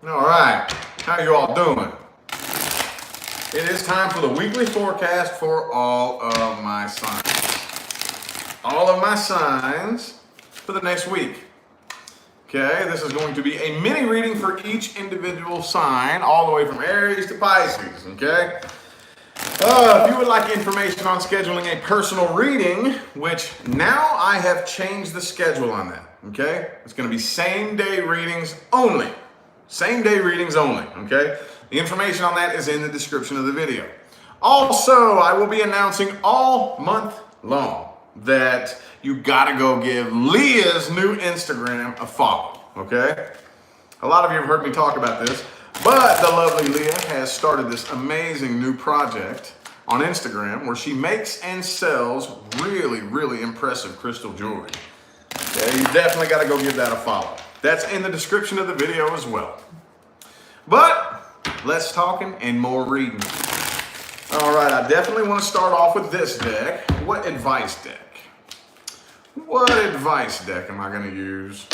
All right, how you all doing? It is time for the weekly forecast for all of my signs. All of my signs for the next week. Okay, this is going to be a mini reading for each individual sign, all the way from Aries to Pisces. Okay. If you would like information on scheduling a personal reading, which now I have changed the schedule on that. Okay, it's going to be same day readings only. Same day readings only. Okay. The information on that is in the description of the video. Also, I will be announcing all month long that you gotta go give Leah's new Instagram a follow, okay? A lot of you have heard me talk about this, but the lovely Leah has started this amazing new project on Instagram where she makes and sells really, really impressive crystal jewelry. Okay, you definitely gotta go give that a follow. That's in the description of the video as well. But less talking and more reading. All right, I definitely want to start off with this deck. What advice deck? What advice deck am I going to use?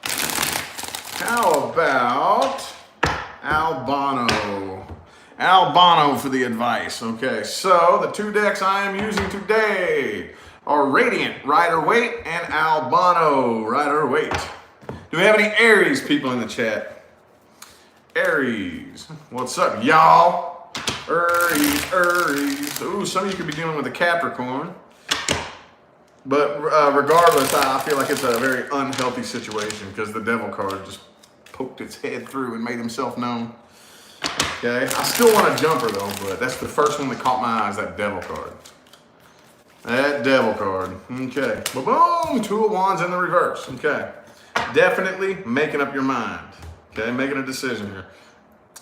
How about Albano? Albano for the advice. Okay, so the two decks I am using today are Radiant Rider-Waite and Albano Rider-Waite. Do we have any Aries people in the chat? Aries, what's up, y'all? Aries. Ooh, some of you could be dealing with a Capricorn. But regardless, I feel like it's a very unhealthy situation because the Devil card just poked its head through and made himself known. Okay, I still want a jumper though, but that's the first one that caught my eyes, that Devil card. That Devil card. Okay, boom, Two of Wands in the reverse. Okay, definitely making up your mind. Okay, making a decision here.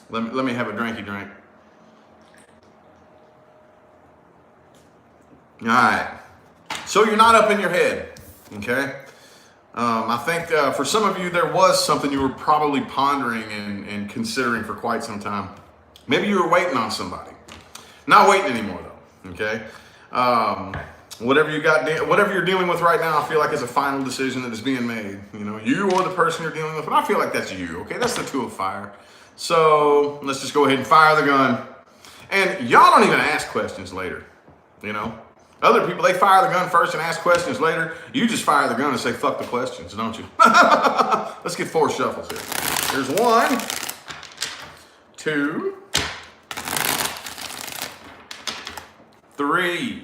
Let me have a drinky drink. All right. So you're not up in your head, okay? I think for some of you, there was something you were probably pondering and considering for quite some time. Maybe you were waiting on somebody. Not waiting anymore, though, okay? Whatever you're dealing with right now, I feel like is a final decision that is being made. You know, you or the person you're dealing with, but I feel like that's you, okay? That's the Two of Fire. So let's just go ahead and fire the gun. And y'all don't even ask questions later, you know? Other people, they fire the gun first and ask questions later. You just fire the gun and say, fuck the questions, don't you? Let's get 4 shuffles here. Here's 1, 2, 3,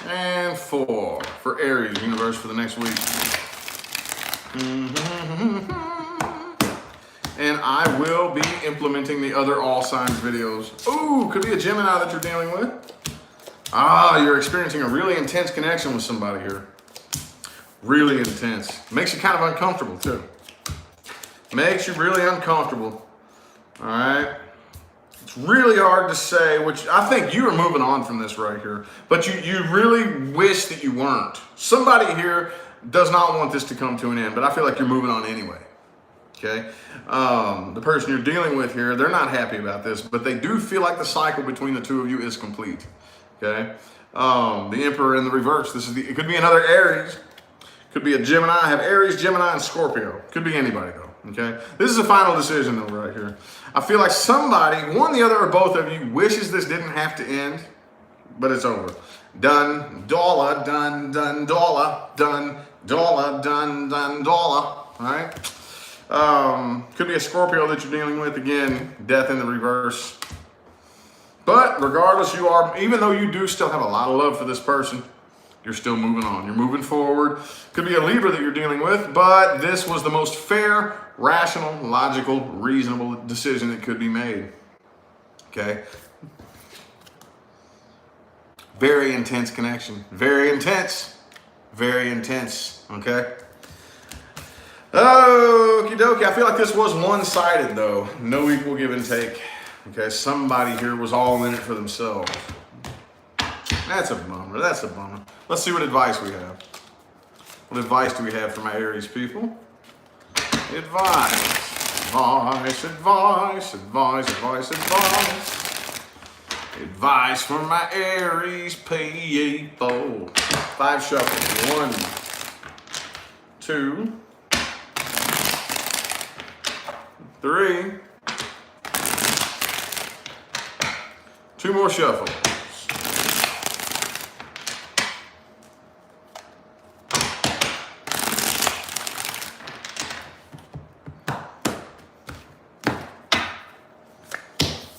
and 4 for Aries universe for the next week. And I will be implementing the other all signs videos. Ooh, could be a Gemini that you're dealing with. Ah, you're experiencing a really intense connection with somebody here. Really intense. Makes you kind of uncomfortable too. Makes you really uncomfortable. All right. It's really hard to say, which I think you are moving on from this right here. But you really wish that you weren't. Somebody here does not want this to come to an end, but I feel like you're moving on anyway. Okay, the person you're dealing with here, they're not happy about this, but they do feel like the cycle between the two of you is complete. Okay, the Emperor in the reverse. It could be another Aries, could be a Gemini. I have Aries, Gemini, and Scorpio. Could be anybody though. Okay, this is a final decision though right here. I feel like somebody, one, the other, or both of you, wishes this didn't have to end, but it's over. Done, dollar, done, dollar, done, dollar, done, dollar. All right. Could be a Scorpio that you're dealing with. Again, death in the reverse. But regardless, even though you do still have a lot of love for this person, you're still moving on. You're moving forward. Could be a Libra that you're dealing with, but this was the most fair, rational, logical, reasonable decision that could be made. Okay? Very intense connection. Very intense. Very intense. Okay? Okie dokie. I feel like this was one-sided though. No equal give and take. Okay, somebody here was all in it for themselves. That's a bummer. That's a bummer. Let's see what advice we have. What advice do we have for my Aries people? Advice. Advice from my Aries people. 5 shuffles. 1, 2, 3. 2 more shuffles.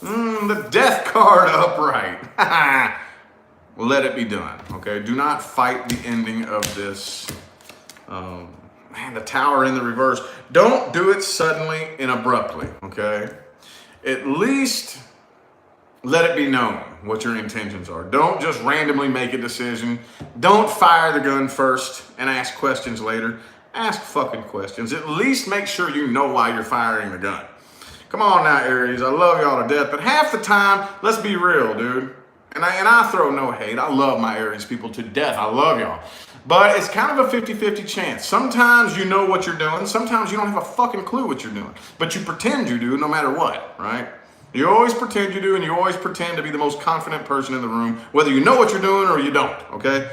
The death card upright. Let it be done, okay? Do not fight the ending of this. Man, the tower in the reverse. Don't do it suddenly and abruptly, okay? At least let it be known what your intentions are. Don't just randomly make a decision. Don't fire the gun first and ask questions later. Ask fucking questions. At least make sure you know why you're firing the gun. Come on now, Aries. I love y'all to death, but half the time, let's be real, dude. And I throw no hate. I love my Aries people to death. I love y'all. But it's kind of a 50-50 chance. Sometimes you know what you're doing. Sometimes you don't have a fucking clue what you're doing. But you pretend you do no matter what, right? You always pretend you do, and you always pretend to be the most confident person in the room, whether you know what you're doing or you don't, okay?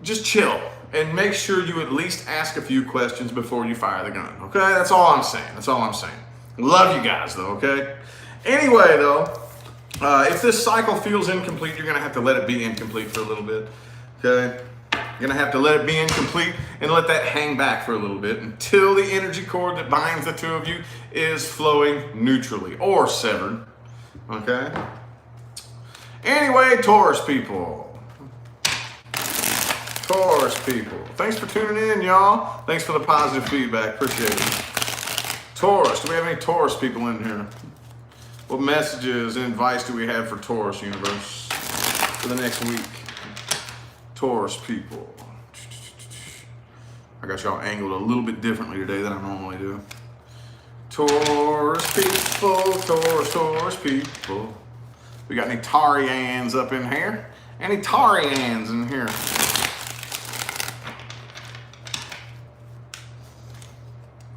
Just chill and make sure you at least ask a few questions before you fire the gun, okay? That's all I'm saying. That's all I'm saying. Love you guys, though, okay? Anyway, though, if this cycle feels incomplete, you're going to have to let it be incomplete for a little bit, okay? You're going to have to let it be incomplete and let that hang back for a little bit until the energy cord that binds the two of you is flowing neutrally or severed, okay? Anyway, Taurus people. Taurus people. Thanks for tuning in, y'all. Thanks for the positive feedback. Appreciate it. Taurus. Do we have any Taurus people in here? What messages and advice do we have for Taurus universe for the next week? Taurus people. I got y'all angled a little bit differently today than I normally do. Taurus people, Taurus people. We got any Tarians up in here? Any Tarians in here?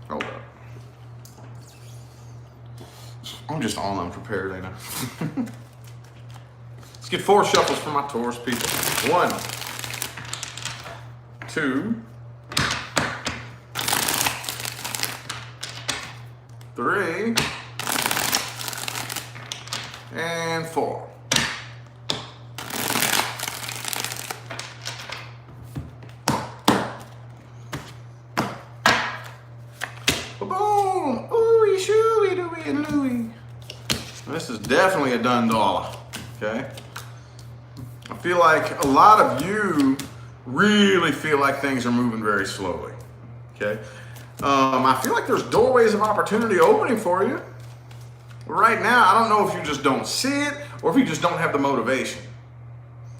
Hold up. I'm just all unprepared, ain't I? Let's get 4 shuffles for my Taurus people. 1, 2, 3, and 4. Boom! Ooey, shooey, dooey, and looey. This is definitely a done dollar, okay? I feel like a lot of you really feel like things are moving very slowly, okay? I feel like there's doorways of opportunity opening for you. Right now, I don't know if you just don't see it or if you just don't have the motivation.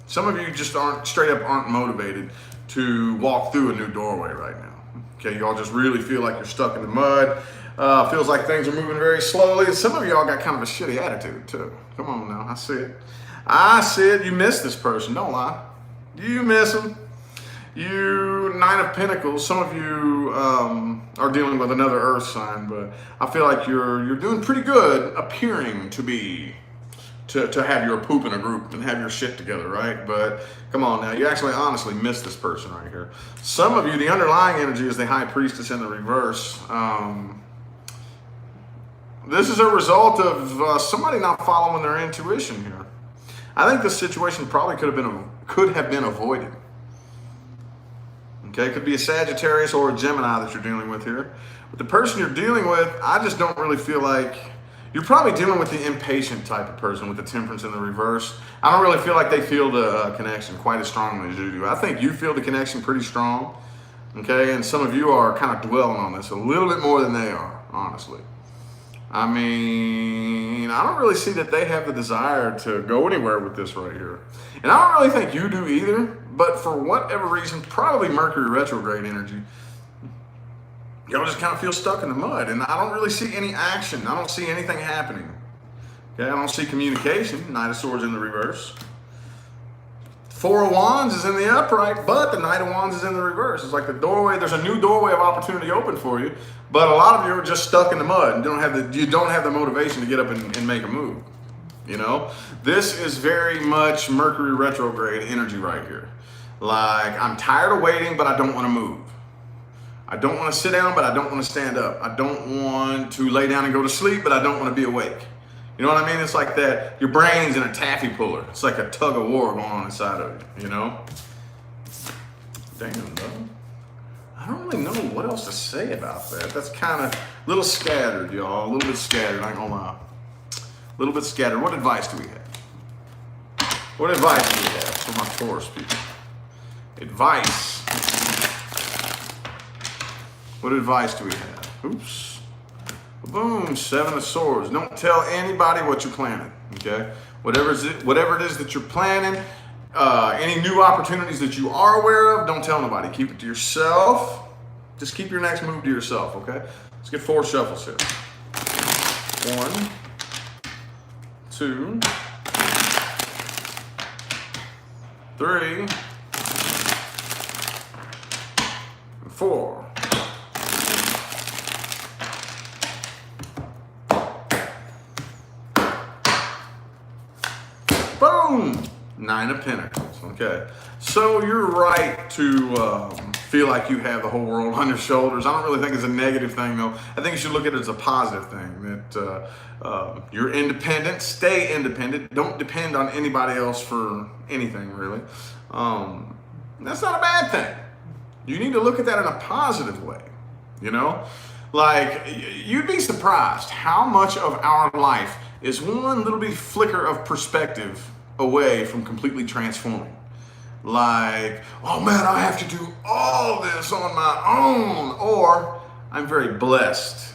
Some of you just straight up aren't motivated to walk through a new doorway right now. Okay, y'all just really feel like you're stuck in the mud. Feels like things are moving very slowly. And some of y'all got kind of a shitty attitude too. Come on now, I see it. I see it. You miss this person, don't lie. You miss them. You, 9 of Pentacles, some of you are dealing with another earth sign, but I feel like you're doing pretty good appearing to be, to have your poop in a group and have your shit together, right? But come on now, you actually honestly miss this person right here. Some of you, the underlying energy is the High Priestess in the reverse. This is a result of somebody not following their intuition here. I think this situation probably could have been avoided. Okay, it could be a Sagittarius or a Gemini that you're dealing with here. But the person you're dealing with, I just don't really feel like, you're probably dealing with the impatient type of person with the Temperance in the reverse. I don't really feel like they feel the connection quite as strongly as you do. I think you feel the connection pretty strong, okay? And some of you are kind of dwelling on this a little bit more than they are, honestly. I mean, I don't really see that they have the desire to go anywhere with this right here. And I don't really think you do either, but for whatever reason, probably Mercury retrograde energy, y'all just kind of feel stuck in the mud. And I don't really see any action. I don't see anything happening. Okay, I don't see communication. Knight of Swords in the reverse. 4 of Wands is in the upright, but the Knight of Wands is in the reverse. It's like the doorway, there's a new doorway of opportunity open for you, but a lot of you are just stuck in the mud and you don't have the motivation to get up and make a move. You know, this is very much Mercury retrograde energy right here. Like, I'm tired of waiting, but I don't want to move. I don't want to sit down, but I don't want to stand up. I don't want to lay down and go to sleep, but I don't want to be awake. You know what I mean? It's like that. Your brain's in a taffy puller. It's like a tug of war going on inside of you, you know? Damn, bro. I don't really know what else to say about that. That's kind of a little scattered, y'all. A little bit scattered, I ain't gonna lie. A little bit scattered. What advice do we have? What advice do we have for my Taurus people? Advice. What advice do we have? Oops. Boom, 7 of Swords. Don't tell anybody what you're planning, okay? Whatever it is that you're planning, any new opportunities that you are aware of, don't tell nobody. Keep it to yourself. Just keep your next move to yourself, okay? Let's get 4 shuffles here. 1, 2, 3, 4. Boom! 9 of Pentacles, okay? So you're right to feel like you have the whole world on your shoulders. I don't really think it's a negative thing, though. I think you should look at it as a positive thing, that you're independent, stay independent, don't depend on anybody else for anything, really. That's not a bad thing. You need to look at that in a positive way, you know? Like, you'd be surprised how much of our life is one little bitty flicker of perspective away from completely transforming. Like, oh man, I have to do all this on my own. Or, I'm very blessed.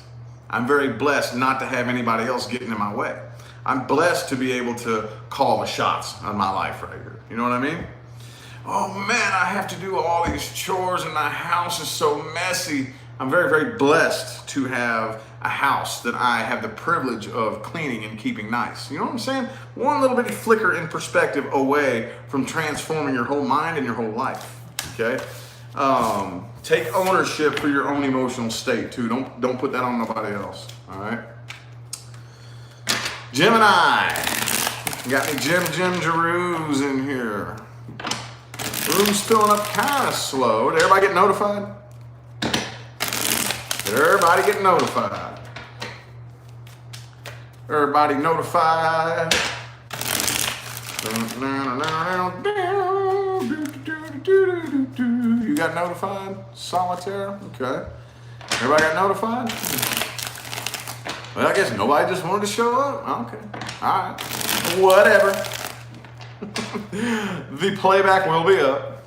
I'm very blessed not to have anybody else getting in my way. I'm blessed to be able to call the shots on my life right here. You know what I mean? Oh man, I have to do all these chores and my house is so messy. I'm very, very blessed to have a house that I have the privilege of cleaning and keeping nice. You know what I'm saying? One little bitty flicker in perspective away from transforming your whole mind and your whole life, okay? Take ownership for your own emotional state too. Don't put that on nobody else, all right? Gemini. Got me Jim Jeroos in here. Room's filling up kind of slow. Did everybody get notified? Did everybody get notified? Everybody notified? You got notified? Solitaire? Okay. Everybody got notified? Well, I guess nobody just wanted to show up. Okay. All right. Whatever. The playback will be up.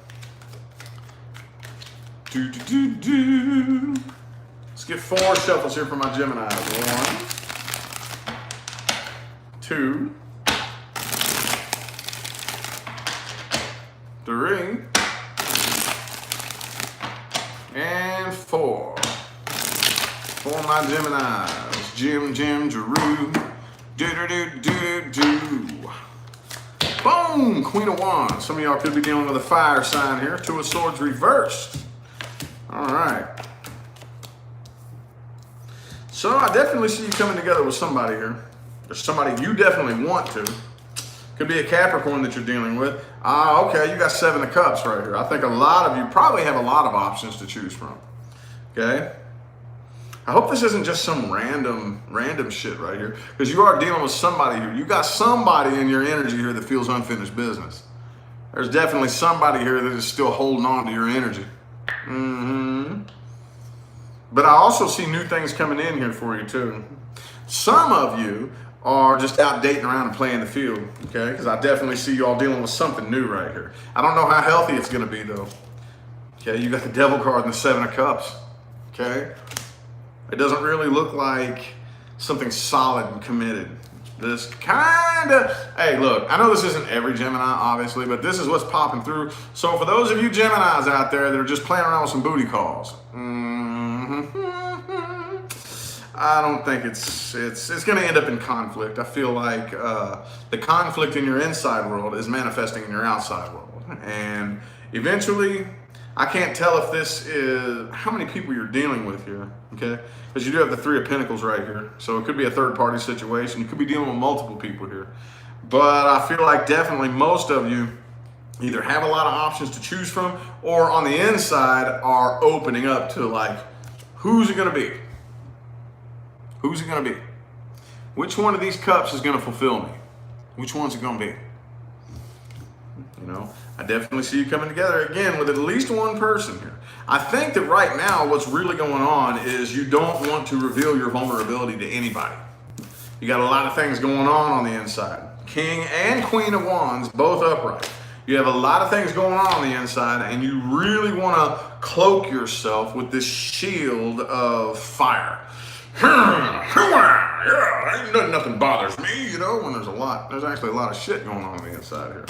Let's get 4 shuffles here for my Geminis. 1, 2, 3, and 4. For my Geminis. Jim Jeru. Do. Boom! Queen of Wands. Some of y'all could be dealing with a fire sign here. 2 of Swords reversed. All right. So I definitely see you coming together with somebody here. There's somebody you definitely want to. Could be a Capricorn that you're dealing with. Okay, you got 7 of Cups right here. I think a lot of you probably have a lot of options to choose from. Okay? I hope this isn't just some random shit right here, because you are dealing with somebody here. You got somebody in your energy here that feels unfinished business. There's definitely somebody here that is still holding on to your energy. But I also see new things coming in here for you too. Some of you are just out dating around and playing the field, okay? Because I definitely see you all dealing with something new right here. I don't know how healthy it's gonna be though. Okay, you got the Devil card and the 7 of Cups, okay? It doesn't really look like something solid and committed. This kind of, hey, look, I know this isn't every Gemini, obviously, but this is what's popping through. So for those of you Geminis out there that are just playing around with some booty calls, I don't think it's going to end up in conflict. I feel like the conflict in your inside world is manifesting in your outside world. And eventually, I can't tell if this is how many people you're dealing with here, okay? Because you do have the 3 of Pentacles right here. So it could be a third-party situation. You could be dealing with multiple people here. But I feel like definitely most of you, either have a lot of options to choose from, or on the inside are opening up to like, who's it gonna be? Who's it gonna be? Which one of these cups is gonna fulfill me? Which one's it gonna be? You know, I definitely see you coming together again with at least one person here. I think that right now what's really going on is you don't want to reveal your vulnerability to anybody. You got a lot of things going on the inside. King and Queen of Wands, both upright. You have a lot of things going on the inside, and you really want to cloak yourself with this shield of fire. Yeah, ain't nothing bothers me, you know, when there's actually a lot of shit going on the inside here.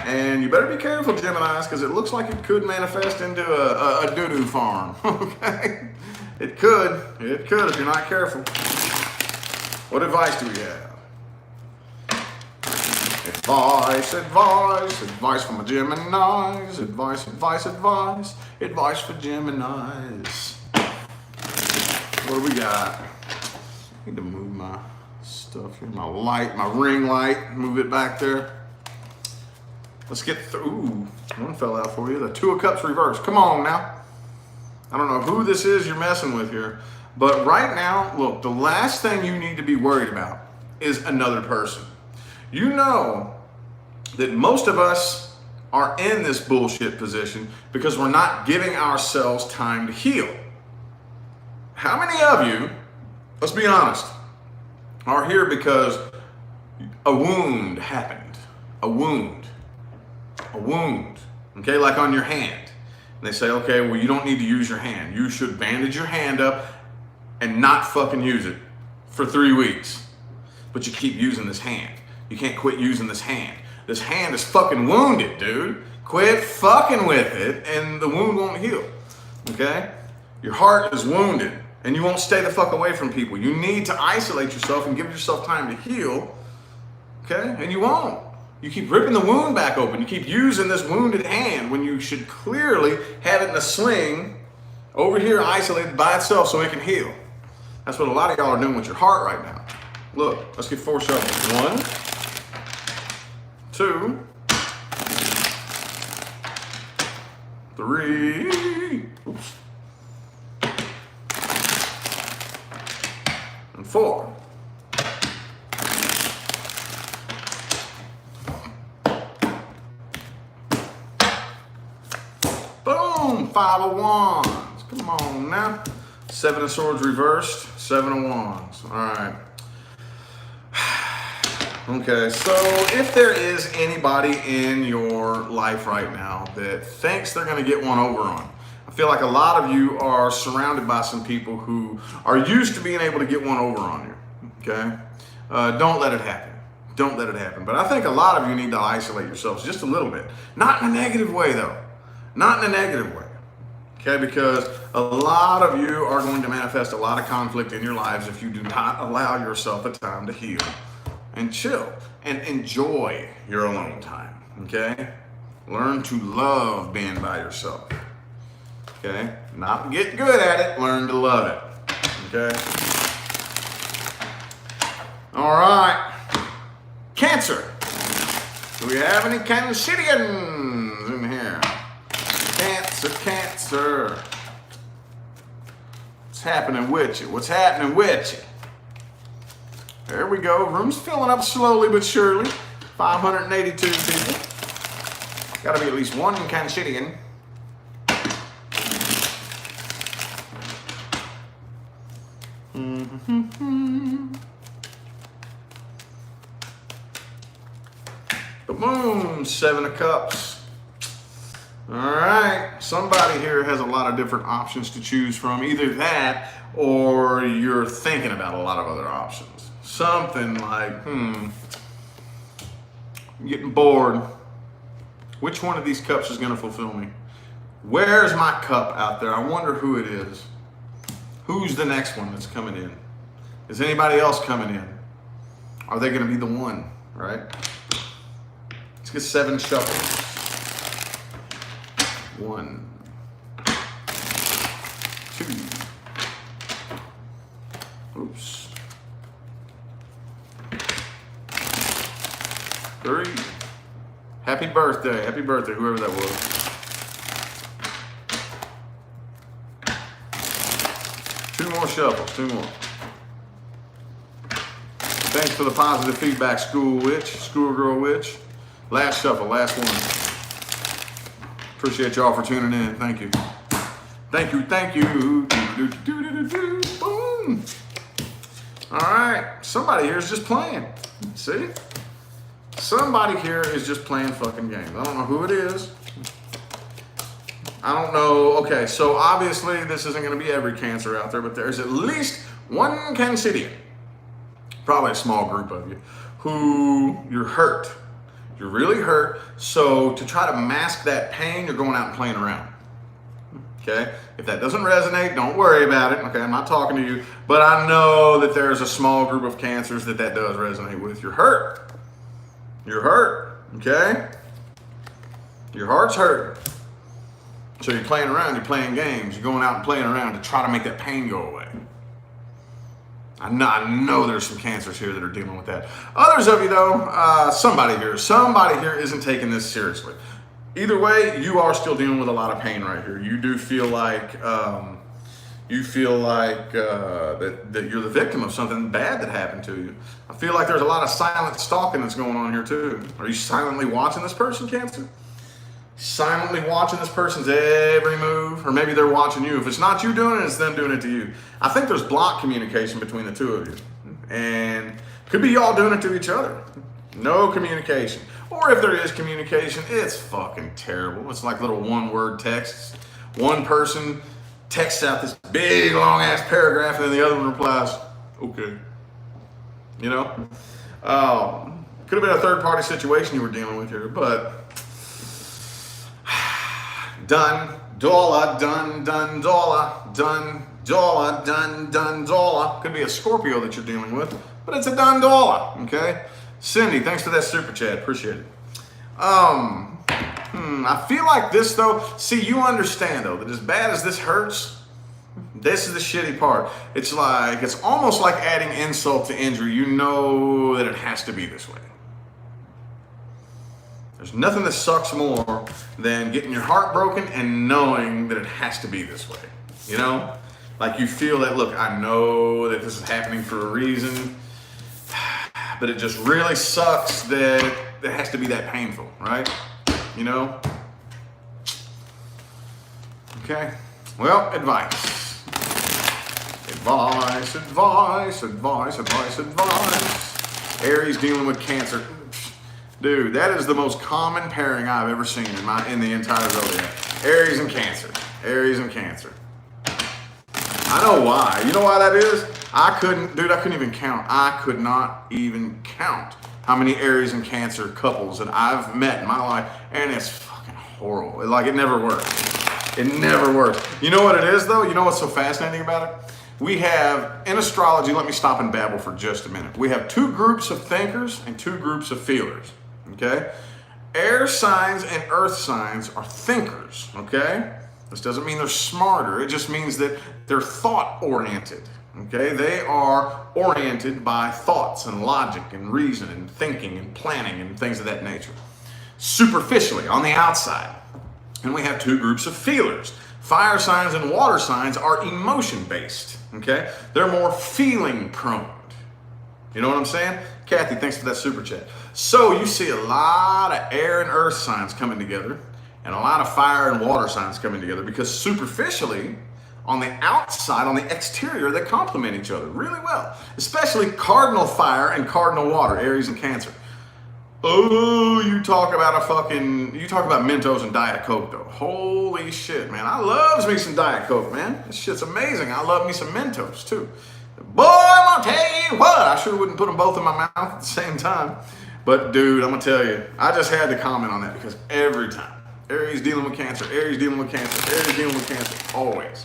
And you better be careful, Geminis, because it looks like it could manifest into a doo-doo farm, okay? It could if you're not careful. What advice do we have? Advice from a Geminis. Advice for Geminis. What do we got? I need to move my stuff here, my ring light, move it back there. Let's get through. Ooh, one fell out for you. The Two of Cups reversed. Come on now. I don't know who this is you're messing with here, but right now, look, the last thing you need to be worried about is another person. You know that most of us are in this bullshit position because we're not giving ourselves time to heal. How many of you, let's be honest, are here because a wound happened? A wound, okay, like on your hand. And they say, okay, well, you don't need to use your hand. You should bandage your hand up and not fucking use it for 3 weeks. But you keep using this hand. You can't quit using this hand. This hand is fucking wounded, dude. Quit fucking with it and the wound won't heal, okay? Your heart is wounded and you won't stay the fuck away from people. You need to isolate yourself and give yourself time to heal, okay? And you won't. You keep ripping the wound back open. You keep using this wounded hand when you should clearly have it in a sling over here isolated by itself so it can heal. That's what a lot of y'all are doing with your heart right now. Look, let's get 4 shovels. 1, 2, 3, oops, and 4. Boom, 5 of Wands. Come on now. 7 of Swords reversed, 7 of Wands. All right. Okay, so if there is anybody in your life right now that thinks they're going to get one over on, I feel like a lot of you are surrounded by some people who are used to being able to get one over on you, okay? Don't let it happen. Don't let it happen. But I think a lot of you need to isolate yourselves just a little bit. Not in a negative way, though. Not in a negative way, okay? Because a lot of you are going to manifest a lot of conflict in your lives if you do not allow yourself a time to heal and chill and enjoy your alone time, okay? Learn to love being by yourself, okay? Not get good at it, learn to love it, okay? All right, Cancer. Do we have any Cancerians in here? Cancer. What's happening with you? What's happening with you? There we go. Room's filling up slowly but surely. 582 people. Got to be at least one Cancerian. Boom, 7 of Cups. All right, somebody here has a lot of different options to choose from. Either that or you're thinking about a lot of other options. Something like, I'm getting bored. Which one of these cups is going to fulfill me? Where's my cup out there? I wonder who it is. Who's the next one that's coming in? Is anybody else coming in? Are they going to be the one, right? Let's get 7 shuffles. 1, 2, oops, 3, Happy birthday, whoever that was. Two more shuffles, two more. Thanks for the positive feedback, Schoolgirl Witch. Last shuffle, last one. Appreciate y'all for tuning in. Thank you. Thank you, thank you. Boom. All right, somebody here is just playing. See? Somebody here is just playing fucking games. I don't know who it is. I don't know. Okay, so obviously this isn't going to be every Cancer out there, but there's at least one Cancerian, probably a small group of you, who you're hurt. You're really hurt. So to try to mask that pain, you're going out and playing around. Okay? If that doesn't resonate, don't worry about it. Okay, I'm not talking to you, but I know that there's a small group of Cancers that does resonate with. You're hurt. You're hurt, okay? Your heart's hurt. So you're playing around, you're playing games, you're going out and playing around to try to make that pain go away. I know there's some Cancers here that are dealing with that. Others of you though, somebody here isn't taking this seriously. Either way, you are still dealing with a lot of pain right here. You do feel like, that you're the victim of something bad that happened to you. I feel like there's a lot of silent stalking that's going on here too. Are you silently watching this person, Cancer? Silently watching this person's every move, or maybe they're watching you. If it's not you doing it, it's them doing it to you. I think there's blocked communication between the two of you, and could be y'all doing it to each other. No communication, or if there is communication, it's fucking terrible. It's like little one-word texts. One person texts out this big long-ass paragraph, and then the other one replies, "Okay." You know, could have been a third-party situation you were dealing with here, but. Done, dollar, done, dollar, done, dollar, done, dollar. Could be a Scorpio that you're dealing with, but it's a done dollar, okay? Cindy, thanks for that super chat, appreciate it. I feel like this though, see, you understand though, that as bad as this hurts, this is the shitty part. It's almost like adding insult to injury. You know that it has to be this way. There's nothing that sucks more than getting your heart broken and knowing that it has to be this way. You know? Like you feel that, look, I know that this is happening for a reason, but it just really sucks that it has to be that painful, right? You know? Okay. Well, advice. Advice. Aries dealing with Cancer. Dude, that is the most common pairing I've ever seen in the entire zodiac. Aries and Cancer. Aries and Cancer. I know why. You know why that is? I couldn't even count. I could not even count how many Aries and Cancer couples that I've met in my life, and it's fucking horrible. Like, it never works. It never works. You know what it is, though? You know what's so fascinating about it? We have, in astrology, let me stop and babble for just a minute. We have two groups of thinkers and two groups of feelers. Okay? Air signs and earth signs are thinkers, okay? This doesn't mean they're smarter. It just means that they're thought-oriented, okay? They are oriented by thoughts and logic and reason and thinking and planning and things of that nature. Superficially, on the outside. And we have two groups of feelers. Fire signs and water signs are emotion-based, okay? They're more feeling-prone. You know what I'm saying? Kathy, thanks for that super chat. So you see a lot of air and earth signs coming together and a lot of fire and water signs coming together because superficially, on the outside, on the exterior, they complement each other really well. Especially cardinal fire and cardinal water, Aries and Cancer. Oh, you talk about Mentos and Diet Coke though. Holy shit, man. I loves me some Diet Coke, man. This shit's amazing. I love me some Mentos too. Boy, I'm gonna tell you what, I sure wouldn't put them both in my mouth at the same time. But dude, I'm gonna tell you, I just had to comment on that because every time, Aries dealing with Cancer, Aries dealing with Cancer, Aries dealing with Cancer, always.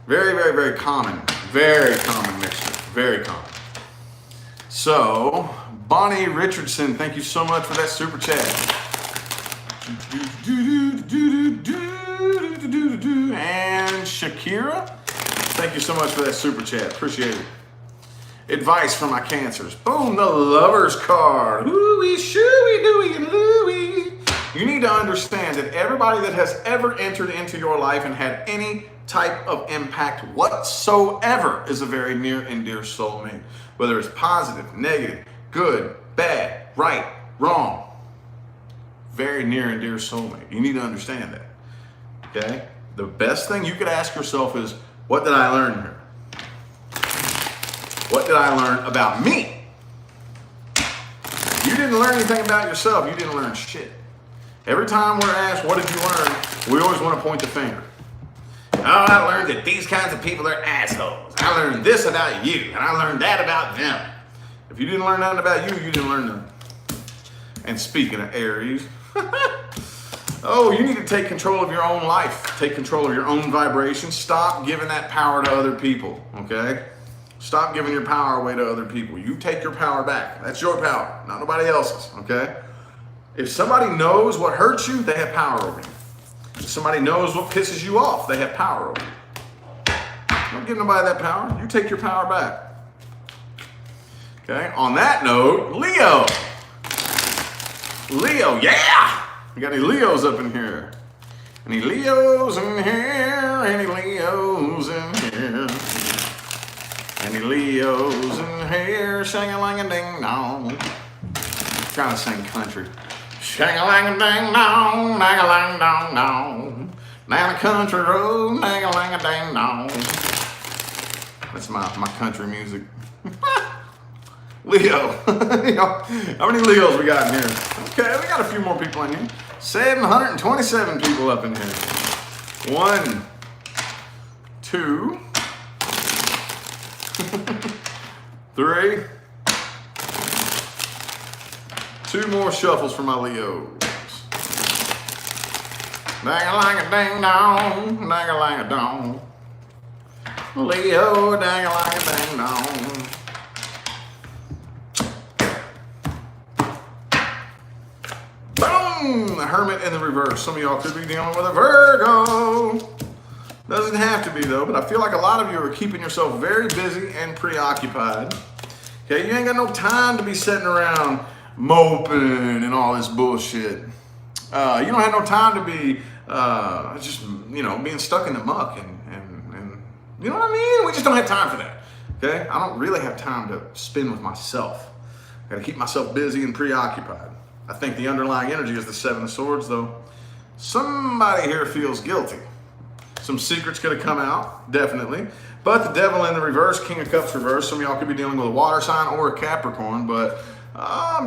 Very, very, very common mixture, very common. So, Bonnie Richardson, thank you so much for that super chat. And Shakira, thank you so much for that super chat. Appreciate it. Advice for my Cancers. Boom, the Lover's card. Ooey, shooey, dooey, and looey. You need to understand that everybody that has ever entered into your life and had any type of impact whatsoever is a very near and dear soulmate. Whether it's positive, negative, good, bad, right, wrong. Very near and dear soulmate. You need to understand that. Okay? The best thing you could ask yourself is, what did I learn here? What did I learn about me? You didn't learn anything about yourself. You didn't learn shit. Every time we're asked, what did you learn? We always want to point the finger. Oh, I learned that these kinds of people are assholes. I learned this about you, and I learned that about them. If you didn't learn nothing about you, you didn't learn nothing. And speaking of Aries, oh, you need to take control of your own life. Take control of your own vibration. Stop giving that power to other people, okay? Stop giving your power away to other people. You take your power back. That's your power, not nobody else's, okay? If somebody knows what hurts you, they have power over you. If somebody knows what pisses you off, they have power over you. Don't give nobody that power. You take your power back. Okay, on that note, Leo. Leo, yeah! We got any Leos up in here? Any Leos in here? Any Leos in here? Any Leos in here? Shang-a-lang-a-ding-dong. Trying to sing country. Shang-a-lang-a-ding-dong, lang-a-lang-dong-dong. Down the country road, lang-a-lang-a-ding-dong. That's my country music. Leo. You know, how many Leos we got in here? Okay, we got a few more people in here. 727 people up in here. 1, 2, 3. 2 more shuffles for my Leos. Dang-a-lang-a-ding-dong, dang-a-lang-a-dong. Leo, dang-a-lang-a-ding-dong. Boom! The Hermit in the reverse. Some of y'all could be dealing with a Virgo. Doesn't have to be though, but I feel like a lot of you are keeping yourself very busy and preoccupied. Okay, you ain't got no time to be sitting around moping and all this bullshit. You don't have no time to be just, being stuck in the muck and you know what I mean? We just don't have time for that. Okay? I don't really have time to spend with myself. I gotta keep myself busy and preoccupied. I think the underlying energy is the 7 of Swords though. Somebody here feels guilty. Some secrets could have come out, definitely. But the Devil in the reverse, King of Cups reverse. Some of y'all could be dealing with a water sign or a Capricorn, but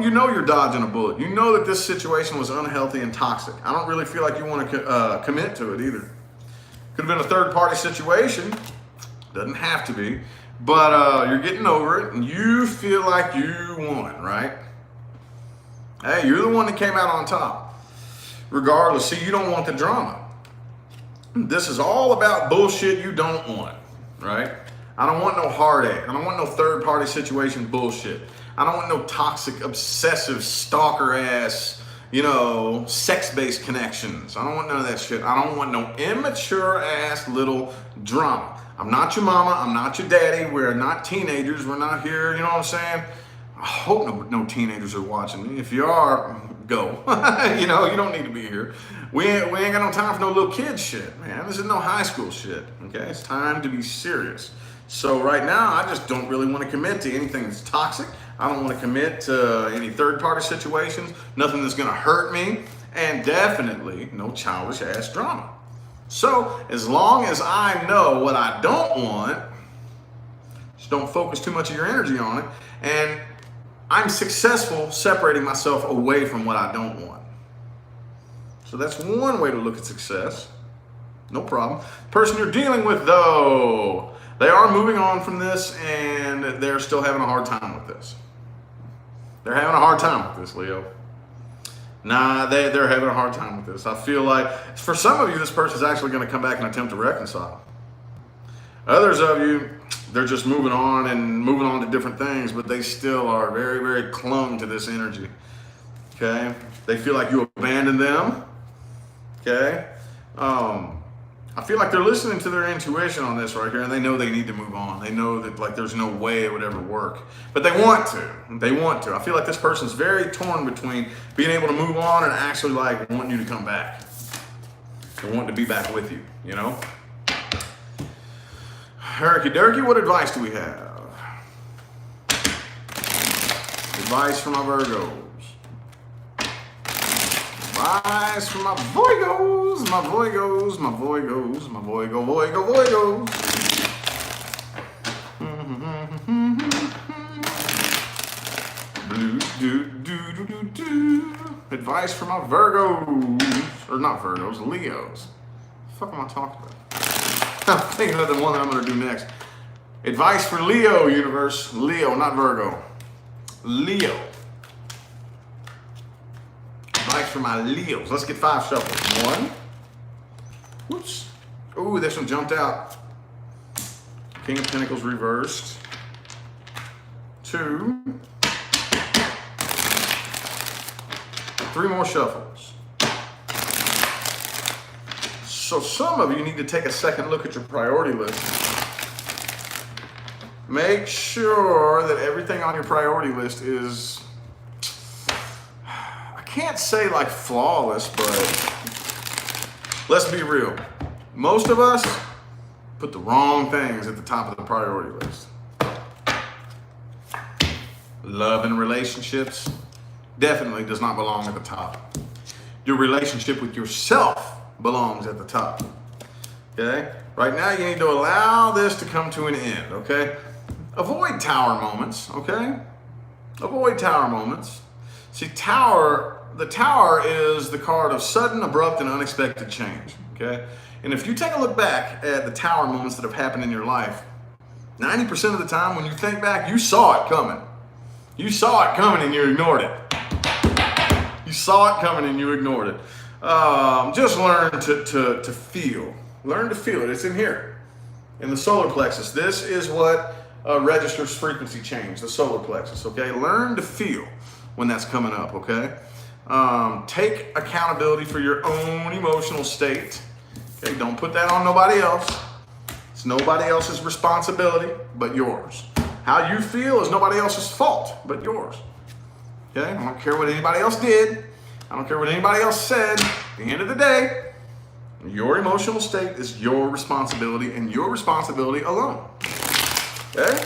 you know you're dodging a bullet. You know that this situation was unhealthy and toxic. I don't really feel like you want to commit to it either. Could have been a third-party situation. Doesn't have to be. But you're getting over it, and you feel like you won, right? Hey, you're the one that came out on top. Regardless, see, you don't want the drama. This is all about bullshit you don't want, right? I don't want no heartache. I don't want no third-party situation bullshit. I don't want no toxic, obsessive, stalker-ass, sex-based connections. I don't want none of that shit. I don't want no immature-ass little drama. I'm not your mama. I'm not your daddy. We're not teenagers. We're not here, you know what I'm saying? I hope no teenagers are watching me. If you are, go. You don't need to be here. We ain't got no time for no little kid shit, man. This is no high school shit, okay? It's time to be serious. So right now, I just don't really want to commit to anything that's toxic. I don't want to commit to any third-party situations, nothing that's going to hurt me, and definitely no childish-ass drama. So as long as I know what I don't want, just don't focus too much of your energy on it, and I'm successful separating myself away from what I don't want. So that's one way to look at success. No problem. Person you're dealing with, though, they are moving on from this, and they're still having a hard time with this. They're having a hard time with this, Leo. Nah, they're having a hard time with this. I feel like, for some of you, this person's actually going to come back and attempt to reconcile. Others of you, they're just moving on to different things, but they still are very, very clung to this energy. Okay? They feel like you abandoned them. Okay? I feel like they're listening to their intuition on this right here, and they know they need to move on. They know that like there's no way it would ever work, but they want to. They want to. I feel like this person's very torn between being able to move on and actually like wanting you to come back. They want to be back with you, you know? Herky Durky, what advice do we have? Advice from my Virgos. Advice from my Voygos, my Voygos, my Voygos, my Voygos. Advice from my Virgos, or not Virgos, Leos. What the fuck am I talking about? I'm thinking of the one that I'm going to do next. Advice for Leo, universe. Leo, not Virgo. Leo. Advice for my Leos. Let's get 5 shuffles. 1. Whoops. Ooh, this one jumped out. King of Pentacles reversed. 2. 3 more shuffles. So some of you need to take a second look at your priority list. Make sure that everything on your priority list is, I can't say like flawless, but let's be real. Most of us put the wrong things at the top of the priority list. Love and relationships definitely does not belong at the top. Your relationship with yourself belongs at the top. Okay? Right now you need to allow this to come to an end, okay? Avoid tower moments, okay? Avoid tower moments. See, the tower is the card of sudden, abrupt, and unexpected change, okay? And if you take a look back at the tower moments that have happened in your life, 90% of the time when you think back, you saw it coming. You saw it coming and you ignored it. You saw it coming and you ignored it. Just learn to feel. Learn to feel it. It's in here, in the solar plexus. This is what registers frequency change, the solar plexus, okay? Learn to feel when that's coming up, okay? Take accountability for your own emotional state, okay? Don't put that on nobody else. It's nobody else's responsibility but yours. How you feel is nobody else's fault but yours, okay? I don't care what anybody else did. I don't care what anybody else said. At the end of the day, your emotional state is your responsibility and your responsibility alone. Okay?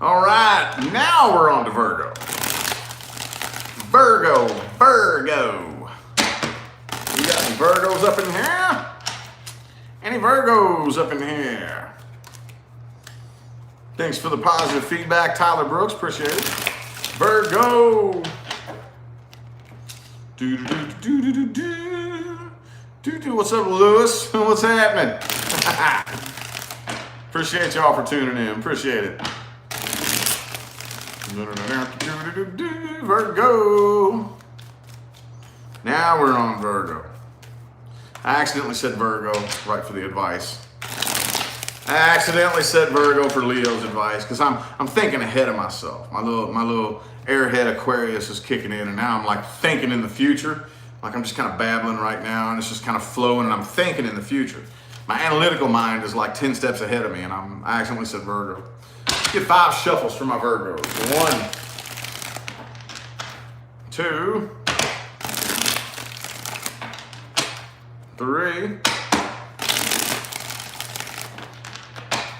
All right, now we're on to Virgo. Virgo. We got any Virgos up in here? Any Virgos up in here? Thanks for the positive feedback, Tyler Brooks. Appreciate it. Virgo. What's up, Lewis? What's happening? Appreciate y'all for tuning in. Appreciate it. Virgo. Now we're on Virgo. I accidentally said Virgo right for the advice. I accidentally said Virgo for Leo's advice because I'm thinking ahead of myself. My little airhead Aquarius is kicking in, and now I'm like thinking in the future. Like I'm just kind of babbling right now, and it's just kind of flowing, and I'm thinking in the future. My analytical mind is like 10 steps ahead of me, and I accidentally said Virgo. Let's get 5 shuffles for my Virgos. 1, 2, 3.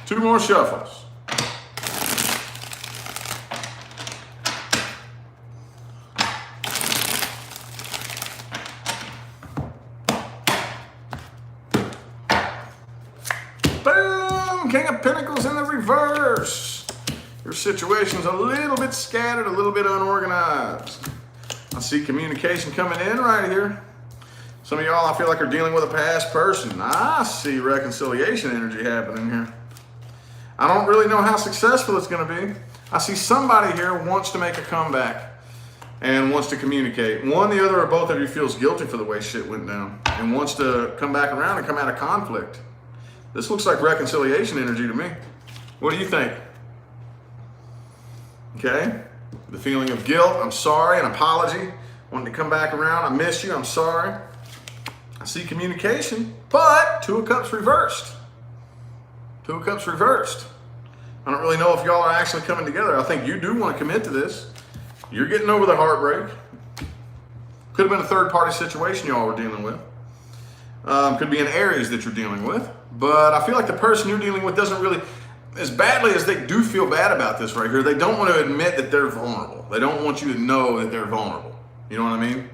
2 more shuffles. Boom! King of Pentacles in the reverse. Your situation's a little bit scattered, a little bit unorganized. I see communication coming in right here. Some of y'all, I feel like, are dealing with a past person. I see reconciliation energy happening here. I don't really know how successful it's going to be. I see somebody here wants to make a comeback and wants to communicate. One, the other, or both of you feels guilty for the way shit went down and wants to come back around and come out of conflict. This looks like reconciliation energy to me. What do you think? Okay. The feeling of guilt, I'm sorry, an apology, wanting to come back around, I miss you, I'm sorry. I see communication, but Two of Cups reversed. Two of Cups reversed. I don't really know if y'all are actually coming together. I think you do want to commit to this. You're getting over the heartbreak. Could have been a third-party situation y'all were dealing with. Could be an Aries that you're dealing with. But I feel like the person you're dealing with doesn't really, as badly as they do feel bad about this right here, they don't want to admit that they're vulnerable. They don't want you to know that they're vulnerable. You know what I mean?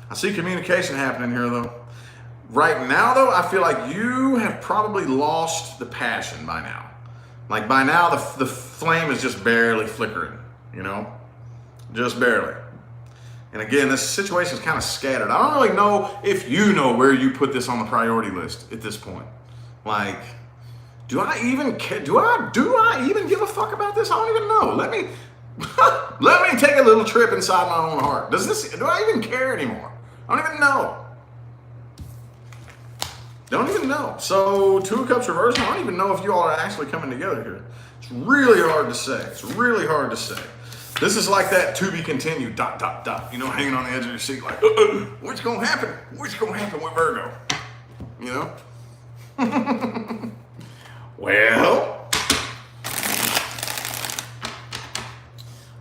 I see communication happening here, though. Right now, though, I feel like you have probably lost the passion by now. Like, by now, the flame is just barely flickering, you know? Just barely. And again, this situation is kind of scattered. I don't really know if you know where you put this on the priority list at this point. Like, do I even give a fuck about this? I don't even know. Let me take a little trip inside my own heart. Do I even care anymore? I don't even know. Don't even know. So, Two of Cups reversed. I don't even know if you all are actually coming together here. It's really hard to say. It's really hard to say. This is like that to be continued, ... You know, hanging on the edge of your seat like, what's going to happen? What's going to happen with Virgo? You know? Well,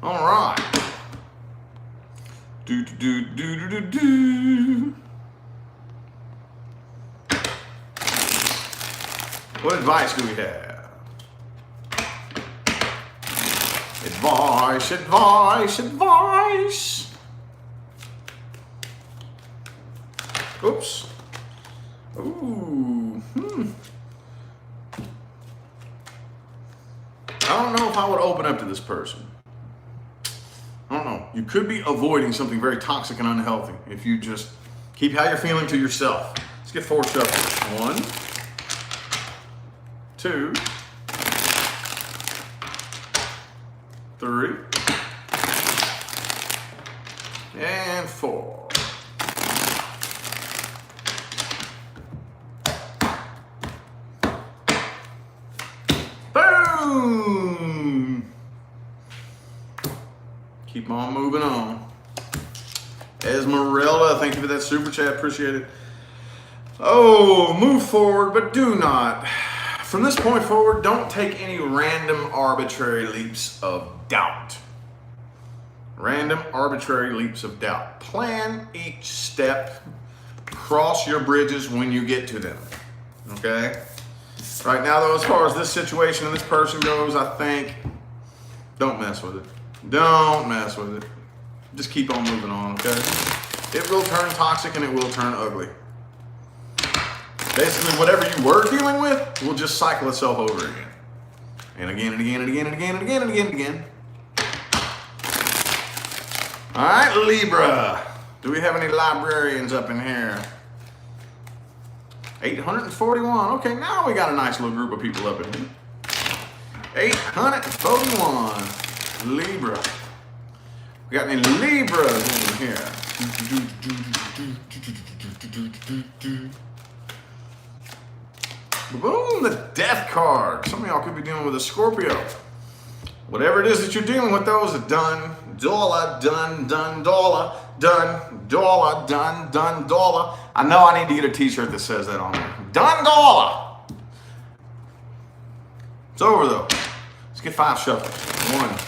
all right. What advice do we have? Advice, advice, advice. Oops. Ooh. I don't know if I would open up to this person. I don't know. You could be avoiding something very toxic and unhealthy if you just keep how you're feeling to yourself. Let's get 4 shuffles. 1, 2, 3, and 4. Boom! Keep on moving on. Esmeralda, thank you for that super chat. Appreciate it. Oh, move forward, but do not. From this point forward, don't take any random arbitrary leaps of doubt. Random arbitrary leaps of doubt. Plan each step. Cross your bridges when you get to them. Okay? Right now, though, as far as this situation and this person goes, I think don't mess with it. Don't mess with it. Just keep on moving on, okay? It will turn toxic and it will turn ugly. Basically, whatever you were dealing with will just cycle itself over again. And again, and again, and again, and again, and again, and again, and again. All right, Libra. Do we have any librarians up in here? 841. Okay, now we got a nice little group of people up in here. 841. Libra. We got any Libras in here? Boom, the Death card. Some of y'all could be dealing with a Scorpio. Whatever it is that you're dealing with, those are done. Dollar, done, dollar, done, dollar, done, dollar. I know I need to get a t-shirt that says that on there. Done dollar. It's over though. Let's get 5 shuffles. 1,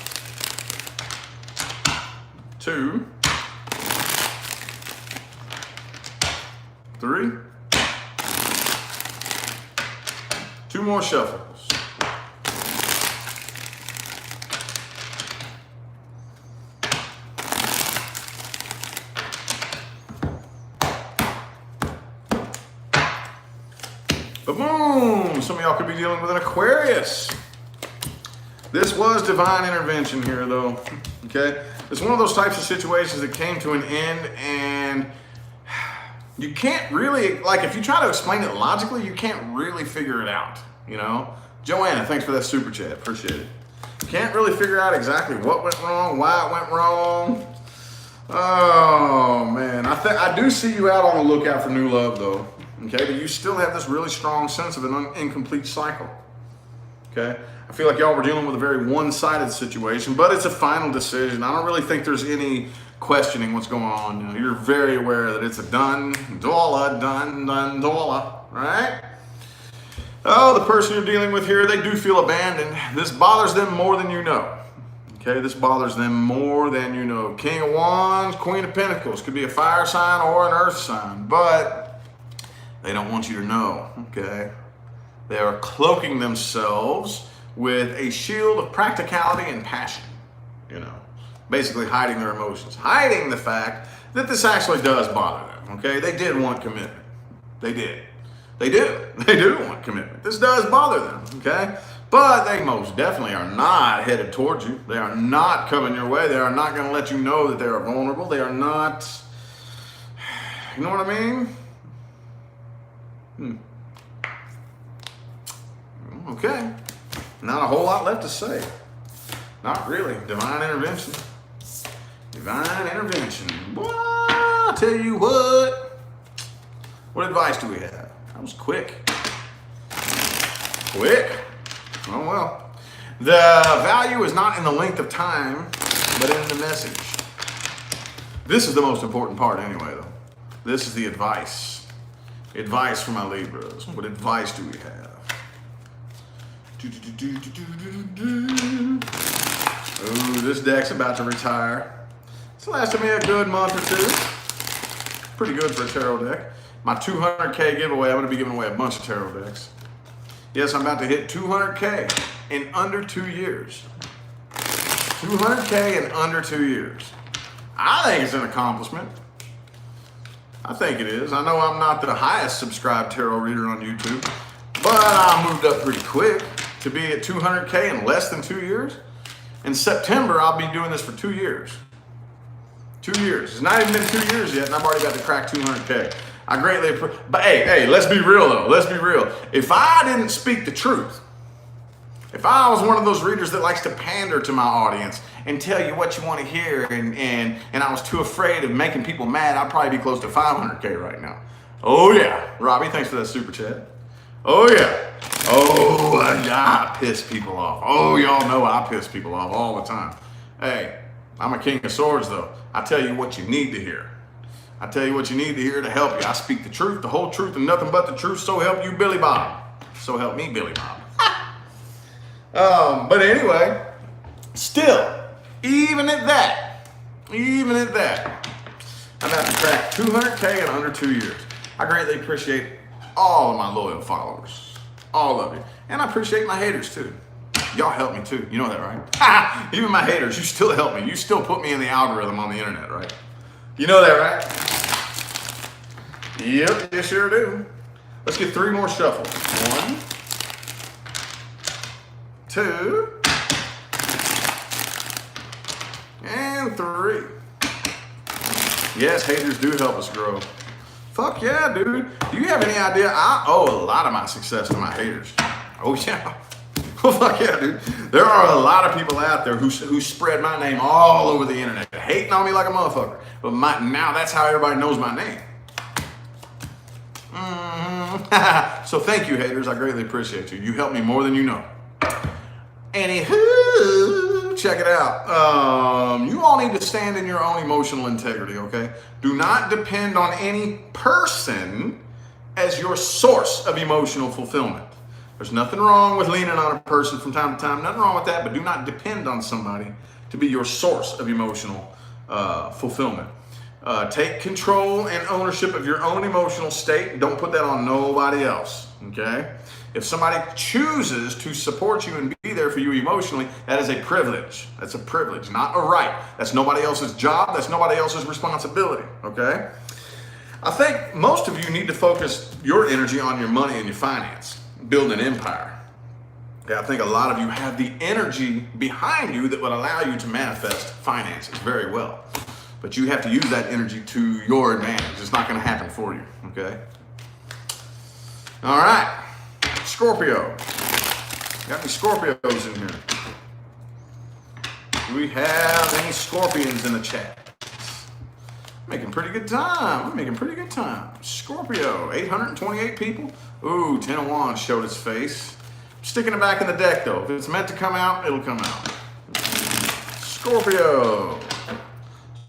2, 3. 2 more shuffles. Boom! Some of y'all could be dealing with an Aquarius. This was divine intervention here, though. Okay? It's one of those types of situations that came to an end, and you can't really, like, if you try to explain it logically, you can't really figure it out, you know? Joanna, thanks for that super chat. Appreciate it. Can't really figure out exactly what went wrong, why it went wrong. Oh, man. I do see you out on the lookout for new love, though. Okay? But you still have this really strong sense of an incomplete cycle. Okay? I feel like y'all were dealing with a very one-sided situation, but it's a final decision. I don't really think there's any questioning what's going on. You know, you're very aware that it's a done dollar, right? Oh, the person you're dealing with here, they do feel abandoned. This bothers them more than you know. Okay, this bothers them more than you know. King of Wands, Queen of Pentacles. Could be a fire sign or an earth sign, but they don't want you to know, okay? They are cloaking themselves with a shield of practicality and passion, you know, basically hiding their emotions, hiding the fact that this actually does bother them, okay? They did want commitment. They did. They do. They do want commitment. This does bother them, okay? But they most definitely are not headed towards you. They are not coming your way. They are not going to let you know that they are vulnerable. They are not, you know what I mean? Okay. Not a whole lot left to say. Not really. Divine intervention. Divine intervention. Boy, I'll tell you what. What advice do we have? That was quick. Quick. Oh well. The value is not in the length of time, but in the message. This is the most important part anyway, though. This is the advice. Advice for my Libras. What advice do we have? Ooh, this deck's about to retire. It's lasted me a good month or two. Pretty good for a tarot deck. My 200K giveaway, I'm going to be giving away a bunch of tarot decks. Yes, I'm about to hit 200K in under 2 years. 200K in under 2 years. I think it's an accomplishment. I think it is. I know I'm not the highest subscribed tarot reader on YouTube, but I moved up pretty quick to be at 200K in less than 2 years. In September, I'll be doing this for 2 years. 2 years. It's not even been 2 years yet, and I've already got to crack 200K. I greatly appreciate, but hey, let's be real though. Let's be real. If I didn't speak the truth, if I was one of those readers that likes to pander to my audience and tell you what you want to hear, and I was too afraid of making people mad, I'd probably be close to 500K right now. Oh yeah, Robbie, thanks for that super chat. Oh yeah. Oh, I piss people off. Oh, y'all know I piss people off all the time. Hey, I'm a king of swords though. I tell you what you need to hear. I tell you what you need to hear to help you. I speak the truth, the whole truth, and nothing but the truth. So help you, Billy Bob. So help me, Billy Bob. But anyway, still, even at that, I'm about to crack 200K in under 2 years. I greatly appreciate all of my loyal followers, all of you, and I appreciate my haters too. Y'all help me too. You know that, right? Even my haters, you still help me. You still put me in the algorithm on the internet, right? You know that, right? Yep, you sure do. Let's get 3 more shuffles. 1, 2, and 3. Yes, haters do help us grow. Fuck yeah, dude. Do you have any idea? I owe a lot of my success to my haters. Oh yeah. Well, fuck yeah, dude. There are a lot of people out there who spread my name all over the internet, hating on me like a motherfucker. But now that's how everybody knows my name. So thank you, haters. I greatly appreciate you. You help me more than you know. Anywho, check it out. You all need to stand in your own emotional integrity, okay? Do not depend on any person as your source of emotional fulfillment. There's nothing wrong with leaning on a person from time to time. Nothing wrong with that, but do not depend on somebody to be your source of emotional fulfillment. Take control and ownership of your own emotional state. Don't put that on nobody else, okay? If somebody chooses to support you and be there for you emotionally, that is a privilege. That's a privilege, not a right. That's nobody else's job. That's nobody else's responsibility, okay? I think most of you need to focus your energy on your money and your finance, build an empire. Okay, I think a lot of you have the energy behind you that would allow you to manifest finances very well. But you have to use that energy to your advantage. It's not going to happen for you, okay? All right. Scorpio. Got any Scorpios in here? Do we have any Scorpions in the chat? Making pretty good time. I'm making pretty good time. Scorpio, 828 people. Ooh, 10 of Wands showed its face. Sticking it back in the deck though. If it's meant to come out, it'll come out. Scorpio.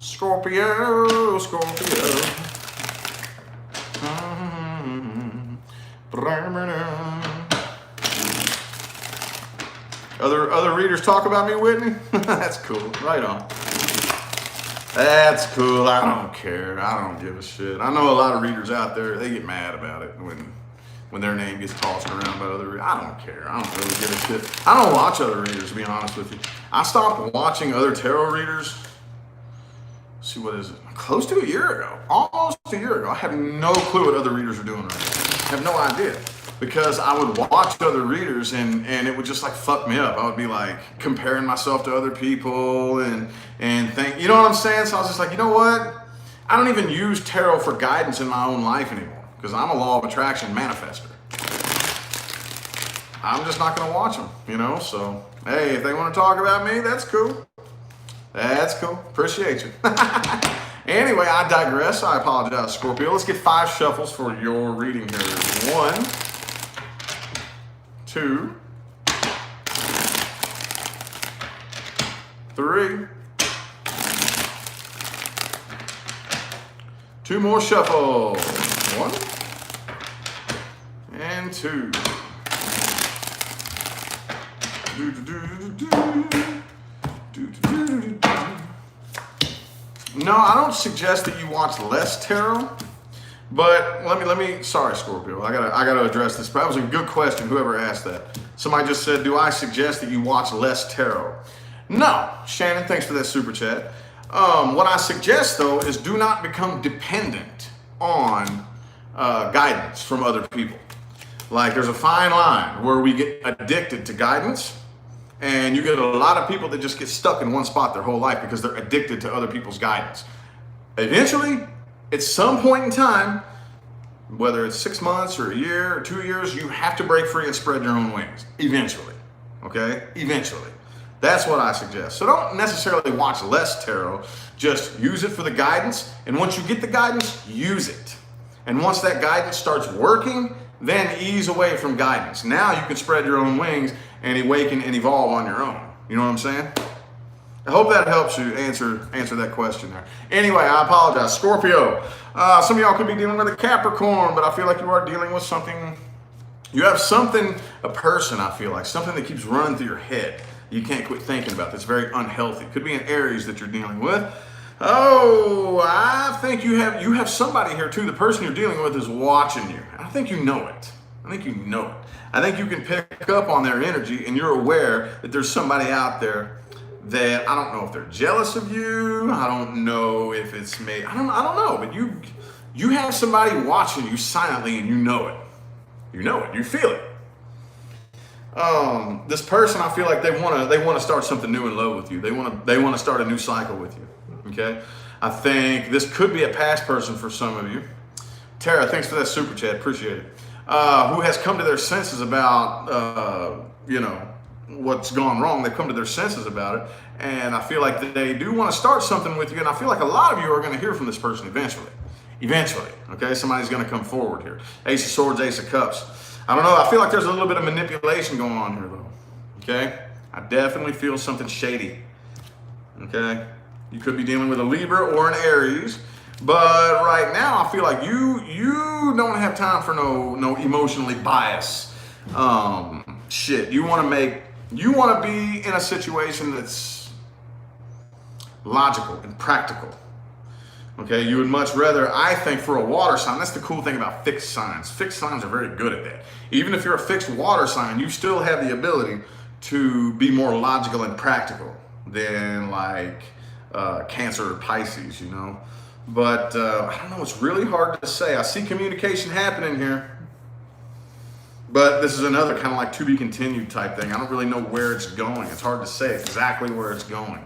Scorpio, Scorpio. Other readers talk about me, Whitney? That's cool. Right on. That's cool. I don't care. I don't give a shit. I know a lot of readers out there, they get mad about it when their name gets tossed around by other readers. I don't care. I don't really give a shit. I don't watch other readers, to be honest with you. I stopped watching other tarot readers. Let's see, what is it? Close to a year ago. Almost a year ago. I have no clue what other readers are doing right now. I have no idea. Because I would watch other readers and it would just like fuck me up. I would be like comparing myself to other people and think, you know what I'm saying? So I was just like, you know what? I don't even use tarot for guidance in my own life anymore because I'm a law of attraction manifester. I'm just not going to watch them, you know? So, hey, if they want to talk about me, that's cool. That's cool. Appreciate you. Anyway, I digress. I apologize, Scorpio. Let's get 5 shuffles for your reading here. 1, 2, 3. 2 more shuffles. 1 and 2. No, I don't suggest that you watch less tarot. But let me. Sorry, Scorpio. I gotta address this. That was a good question. Whoever asked that. Somebody just said, "Do I suggest that you watch less tarot?" No, Shannon. Thanks for that super chat. What I suggest though is do not become dependent on guidance from other people. Like there's a fine line where we get addicted to guidance, and you get a lot of people that just get stuck in one spot their whole life because they're addicted to other people's guidance. Eventually, at some point in time, whether it's 6 months or a year or 2 years, you have to break free and spread your own wings. Eventually, okay? Eventually. That's what I suggest. So don't necessarily watch less tarot. Just use it for the guidance. And once you get the guidance, use it. And once that guidance starts working, then ease away from guidance. Now you can spread your own wings and awaken and evolve on your own. You know what I'm saying? I hope that helps you answer that question there. Anyway, I apologize. Scorpio, some of y'all could be dealing with a Capricorn, but I feel like you are dealing with something. You have something, a person, I feel like, something that keeps running through your head. You can't quit thinking about. That's very unhealthy. Could be an Aries that you're dealing with. Oh, I think you have somebody here too. The person you're dealing with is watching you. I think you know it. I think you know it. I think you can pick up on their energy and you're aware that there's somebody out there that I don't know if they're jealous of you. I don't know if it's me. I don't know, but you have somebody watching you silently and you know it. You know it. You feel it. This person, I feel like they want to start something new in love with you. They want to start a new cycle with you. Okay? I think this could be a past person for some of you. Tara, thanks for that super chat. Appreciate it. Who has come to their senses about what's gone wrong. They've come to their senses about it, and I feel like they do want to start something with you, and I feel like a lot of you are going to hear from this person eventually, okay? Somebody's going to come forward here. Ace of Swords, Ace of Cups. I don't know, I feel like there's a little bit of manipulation going on here, though, okay? I definitely feel something shady, okay? You could be dealing with a Libra or an Aries, but right now I feel like you don't have time for no emotionally biased shit. You want to be in a situation that's logical and practical. Okay, you would much rather, I think, for a water sign, that's the cool thing about fixed signs. Fixed signs are very good at that. Even if you're a fixed water sign, you still have the ability to be more logical and practical than like Cancer or Pisces, you know. But I don't know, it's really hard to say. I see communication happening here. But this is another kind of like to be continued type thing. I don't really know where it's going. It's hard to say exactly where it's going.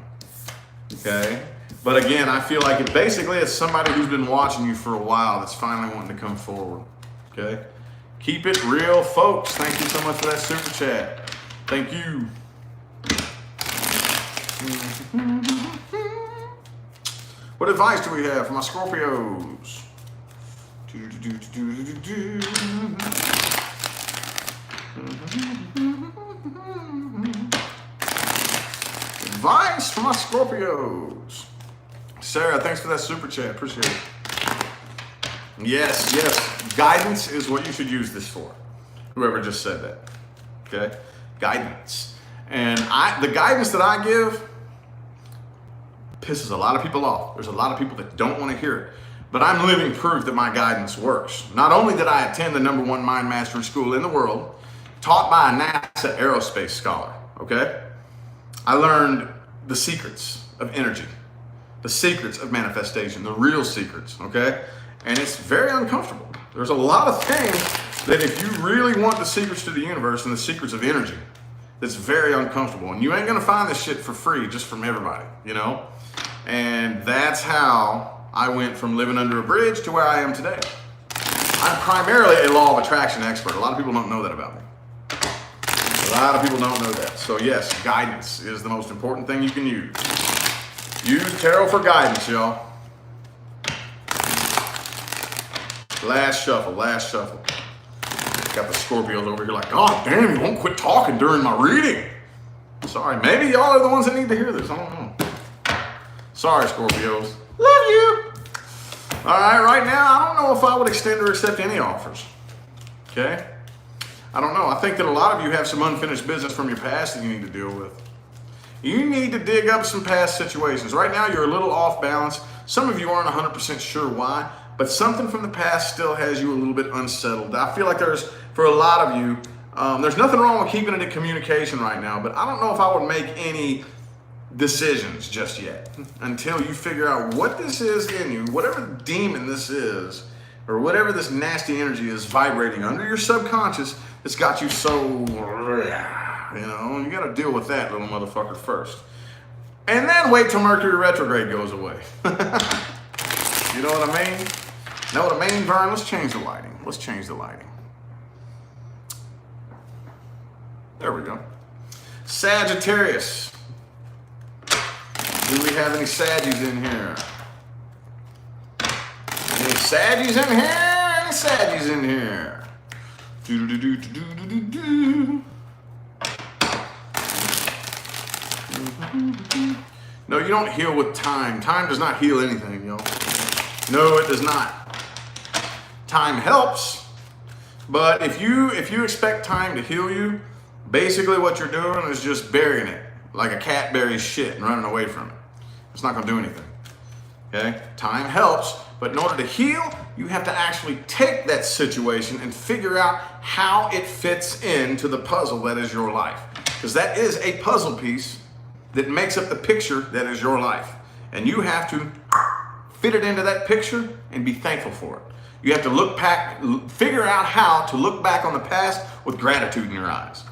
Okay? But again, I feel like it's somebody who's been watching you for a while that's finally wanting to come forward. Okay? Keep it real, folks. Thank you so much for that super chat. Thank you. What advice do we have for my Scorpios? Advice for my Scorpios. Sarah, thanks for that super chat. Appreciate it. Yes, yes. Guidance is what you should use this for. Whoever just said that. Okay? Guidance. And the guidance that I give pisses a lot of people off. There's a lot of people that don't want to hear it. But I'm living proof that my guidance works. Not only did I attend the #1 mind mastery school in the world, taught by a NASA aerospace scholar, okay? I learned the secrets of energy, the secrets of manifestation, the real secrets, okay? And it's very uncomfortable. There's a lot of things that if you really want the secrets to the universe and the secrets of energy, it's very uncomfortable. And you ain't gonna find this shit for free just from everybody, you know? And that's how I went from living under a bridge to where I am today. I'm primarily a law of attraction expert. A lot of people don't know that about me. A lot of people don't know that. So yes, guidance is the most important thing you can use. Use tarot for guidance, y'all. Last shuffle, last shuffle. Got the Scorpios over here like, God damn, you won't quit talking during my reading. Sorry, maybe y'all are the ones that need to hear this. I don't know. Sorry, Scorpios. Love you. All right now, I don't know if I would extend or accept any offers. Okay? I don't know. I think that a lot of you have some unfinished business from your past that you need to deal with. You need to dig up some past situations. Right now, you're a little off balance. Some of you aren't 100% sure why, but something from the past still has you a little bit unsettled. I feel like for a lot of you, there's nothing wrong with keeping it in communication right now, but I don't know if I would make any decisions just yet until you figure out what this is in you, whatever demon this is, or whatever this nasty energy is vibrating under your subconscious that's got you so, you know, you got to deal with that little motherfucker first. And then wait till Mercury retrograde goes away. You know what I mean? Know what I mean, Vern? Let's change the lighting. Let's change the lighting. There we go. Sagittarius. Do we have any Saggies in here? Any Saggies in here? Any Saggies in here? No, you don't heal with time. Time does not heal anything, yo. No, it does not. Time helps, but if you expect time to heal you, basically what you're doing is just burying it like a cat buries shit and running away from it. It's not gonna do anything, okay? Time helps, but in order to heal, you have to actually take that situation and figure out how it fits into the puzzle that is your life. Because that is a puzzle piece that makes up the picture that is your life. And you have to fit it into that picture and be thankful for it. You have to look back, figure out how to look back on the past with gratitude in your eyes.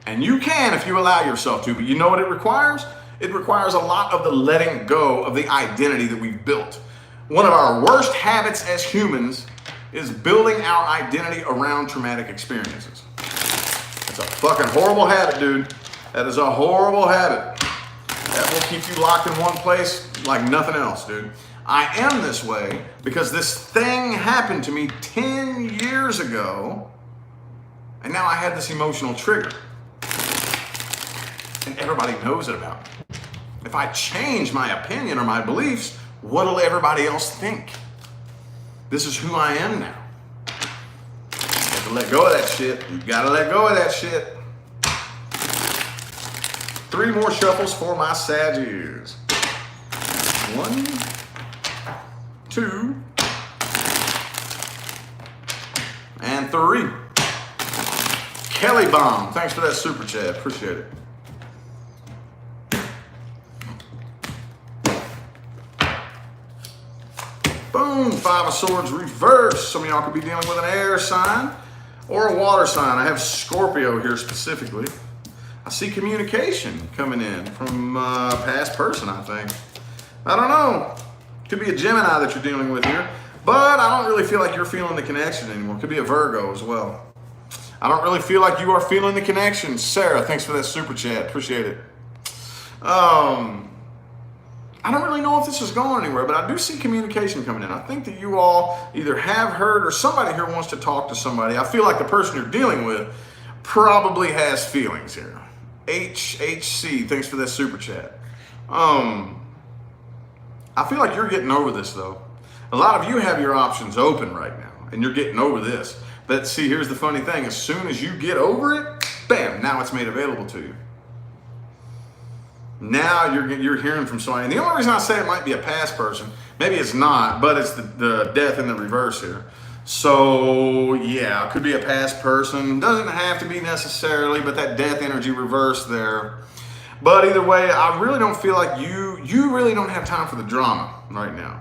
And you can if you allow yourself to, but you know what it requires? It requires a lot of the letting go of the identity that we've built. One of our worst habits as humans is building our identity around traumatic experiences. It's a fucking horrible habit, dude. That is a horrible habit. That will keep you locked in one place like nothing else, dude. I am this way because this thing happened to me 10 years ago, and now I had this emotional trigger. And everybody knows it about me. If I change my opinion or my beliefs, what'll everybody else think? This is who I am now. You have to let go of that shit. You gotta let go of that shit. 3 more shuffles for my Saggies. 1, 2, and 3. Kelly Bomb, thanks for that super chat. Appreciate it. Boom, 5 of Swords reverse. Some of y'all could be dealing with an air sign or a water sign. I have Scorpio here specifically. I see communication coming in from a past person, I think. I don't know. Could be a Gemini that you're dealing with here, but I don't really feel like you're feeling the connection anymore. Could be a Virgo as well. I don't really feel like you are feeling the connection. Sarah, thanks for that super chat. Appreciate it. I don't really know if this is going anywhere, but I do see communication coming in. I think that you all either have heard or somebody here wants to talk to somebody. I feel like the person you're dealing with probably has feelings here. HHC, thanks for that super chat. I feel like you're getting over this though. A lot of you have your options open right now and you're getting over this. But see, here's the funny thing. As soon as you get over it, bam, now it's made available to you. Now you're hearing from somebody. And the only reason I say it might be a past person, maybe it's not, but it's the death in the reverse here. So yeah, it could be a past person. Doesn't have to be necessarily, but that death energy reverse there. But either way, I really don't feel like you really don't have time for the drama right now.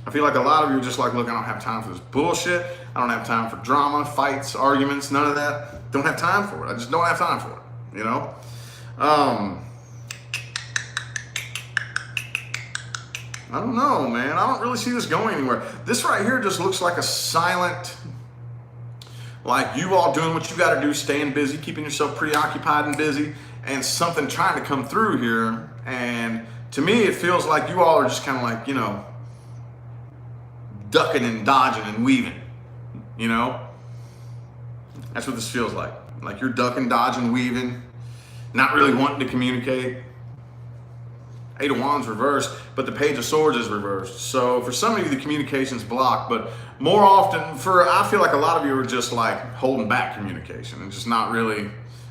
I feel like a lot of you are just like, look, I don't have time for this bullshit. I don't have time for drama, fights, arguments, none of that. Don't have time for it. I just don't have time for it, you know? I don't know, man. I don't really see this going anywhere. This right here just looks like a silent, like you all doing what you got to do, staying busy, keeping yourself preoccupied and busy, and something trying to come through here. And to me, it feels like you all are just kind of like, you know, ducking and dodging and weaving, you know? That's what this feels like. Like you're ducking, dodging, weaving, not really wanting to communicate. Eight of Wands reversed, but the Page of Swords is reversed. So for some of you, the communication's blocked, but more often, I feel like a lot of you are just like holding back communication and just not really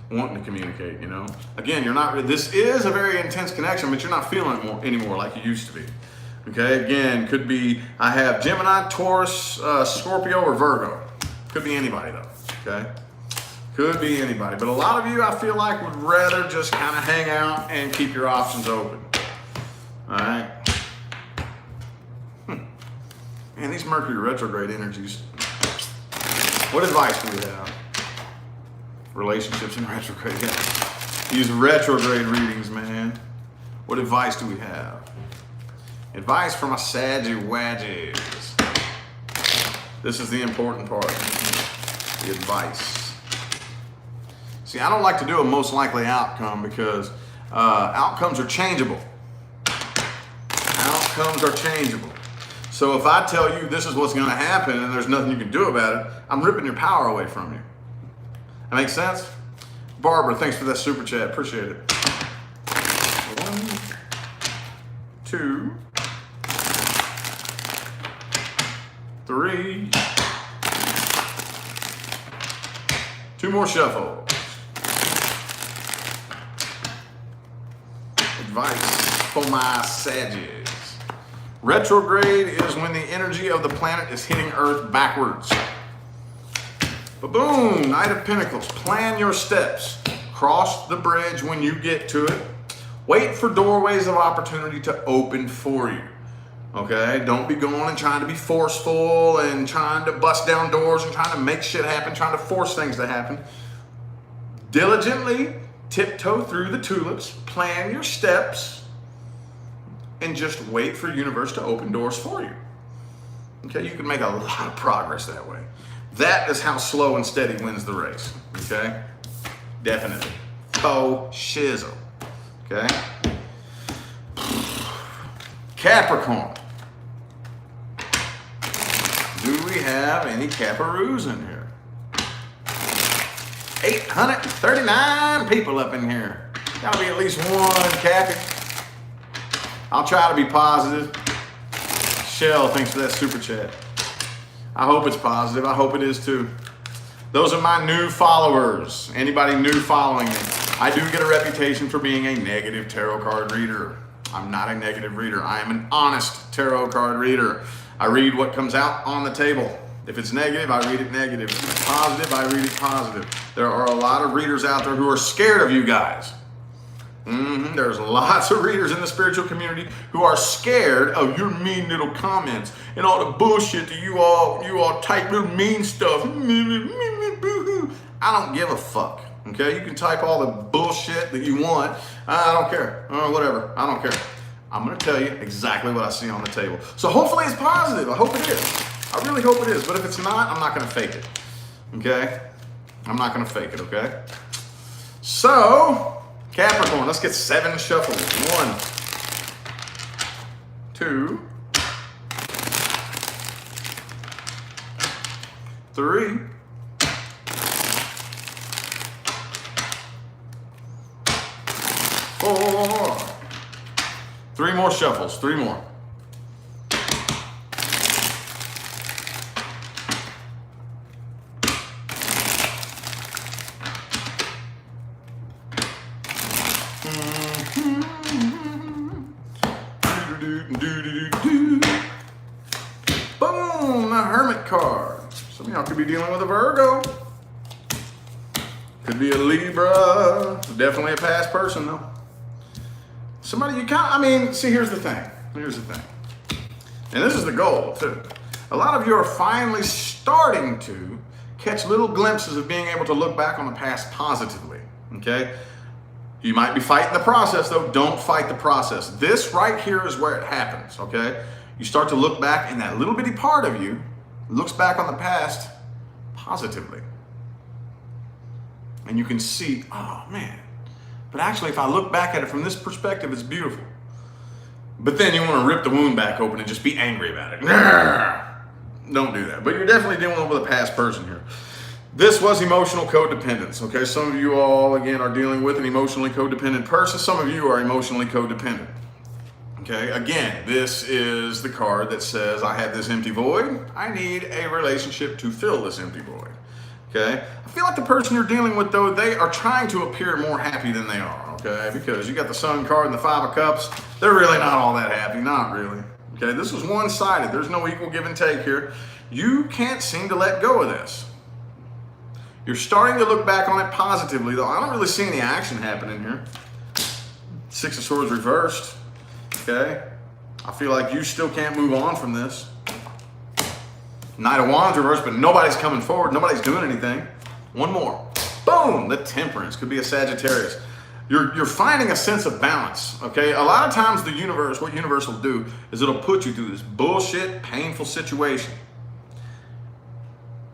wanting to communicate, you know? Again, this is a very intense connection, but you're not feeling it anymore like you used to be. Okay, again, could be, I have Gemini, Taurus, Scorpio, or Virgo. Could be anybody though, okay? Could be anybody. But a lot of you, I feel like, would rather just kind of hang out and keep your options open. All right. Man, these Mercury retrograde energies. What advice do we have? Relationships in retrograde. Yeah. These retrograde readings, man. What advice do we have? Advice from a Saggy Wadges. This is the important part. The advice. See, I don't like to do a most likely outcome because outcomes are changeable. Outcomes are changeable. So if I tell you this is what's going to happen and there's nothing you can do about it, I'm ripping your power away from you. That makes sense? Barbara, thanks for that super chat. Appreciate it. 1, 2, 3. 2 more shuffles. Advice for my Saggies. Retrograde is when the energy of the planet is hitting Earth backwards. But boom, Knight of Pentacles. Plan your steps. Cross the bridge when you get to it. Wait for doorways of opportunity to open for you. Okay? Don't be going and trying to be forceful and trying to bust down doors and trying to make shit happen, trying to force things to happen. Diligently tiptoe through the tulips. Plan your steps. And just wait for the universe to open doors for you. Okay, you can make a lot of progress that way. That is how slow and steady wins the race. Okay, definitely. Faux shizzle. Okay. Capricorn. Do we have any Caparoos in here? 839 people up in here. Gotta be at least one Cappy. I'll try to be positive. Shell, thanks for that super chat. I hope it's positive. I hope it is too. Those are my new followers. Anybody new following me. I do get a reputation for being a negative tarot card reader. I'm not a negative reader. I am an honest tarot card reader. I read what comes out on the table. If it's negative, I read it negative. If it's positive, I read it positive. There are a lot of readers out there who are scared of you guys. There's lots of readers in the spiritual community who are scared of your mean little comments and all the bullshit that you all type little mean stuff. I don't give a fuck. Okay, you can type all the bullshit that you want. I don't care. Whatever. I don't care. I'm gonna tell you exactly what I see on the table. So hopefully it's positive. I hope it is. I really hope it is. But if it's not, I'm not gonna fake it. Okay? I'm not gonna fake it. Okay? So. Capricorn, let's get 7 shuffles. 1, 2, 3, 4. 3 more shuffles. 3 more. Boom, a Hermit card. Some of y'all could be dealing with a Virgo. Could be a Libra. Definitely a past person though. Somebody you can't, I mean, see, here's the thing. Here's the thing. And this is the goal too. A lot of you are finally starting to catch little glimpses of being able to look back on the past positively, okay? You might be fighting the process though. Don't fight the process. This right here is where it happens, okay? You start to look back and that little bitty part of you looks back on the past positively. And you can see, oh man, but actually if I look back at it from this perspective, it's beautiful. But then you want to rip the wound back open and just be angry about it. Don't do that. But you're definitely dealing with a past person here. This was emotional codependence, okay? Some of you all, again, are dealing with an emotionally codependent person. Some of you are emotionally codependent, okay? Again, this is the card that says, I have this empty void. I need a relationship to fill this empty void, okay? I feel like the person you're dealing with, though, they are trying to appear more happy than they are, okay? Because you got the Sun card and the Five of Cups. They're really not all that happy, not really. Okay, this is one-sided. There's no equal give and take here. You can't seem to let go of this. You're starting to look back on it positively, though. I don't really see any action happening here. Six of Swords reversed. Okay, I feel like you still can't move on from this. Knight of Wands reversed, but nobody's coming forward. Nobody's doing anything. One more. Boom! The Temperance. Could be a Sagittarius. You're finding a sense of balance, okay? A lot of times the universe, what universe will do is it'll put you through this bullshit, painful situation.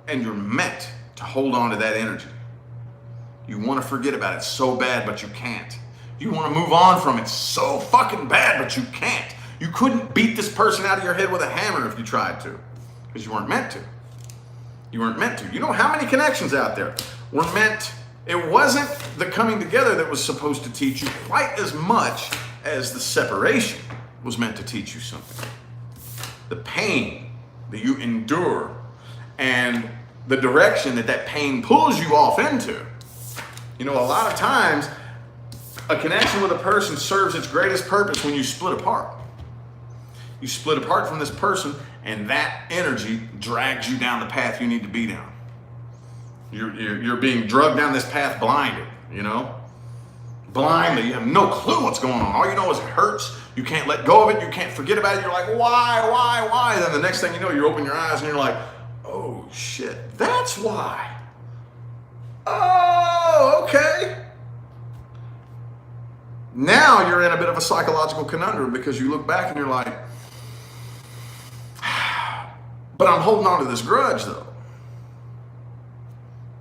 And you're meant to hold on to that energy. You want to forget about it so bad, but you can't. You want to move on from it so fucking bad, but you can't. You couldn't beat this person out of your head with a hammer if you tried to, because you weren't meant to. You weren't meant to. You know how many connections out there were meant. It wasn't the coming together that was supposed to teach you quite as much as the separation was meant to teach you something. The pain that you endure and the direction that pain pulls you off into. You know, a lot of times a connection with a person serves its greatest purpose when you split apart. You split apart from this person and that energy drags you down the path you need to be down. You're being drugged down this path blinded, you know? Blindly, you have no clue what's going on. All you know is it hurts. You can't let go of it. You can't forget about it. You're like, why? Then the next thing you know, you open your eyes and you're like, oh shit, that's why. Oh, okay. Now you're in a bit of a psychological conundrum because you look back and you're like, but I'm holding on to this grudge though.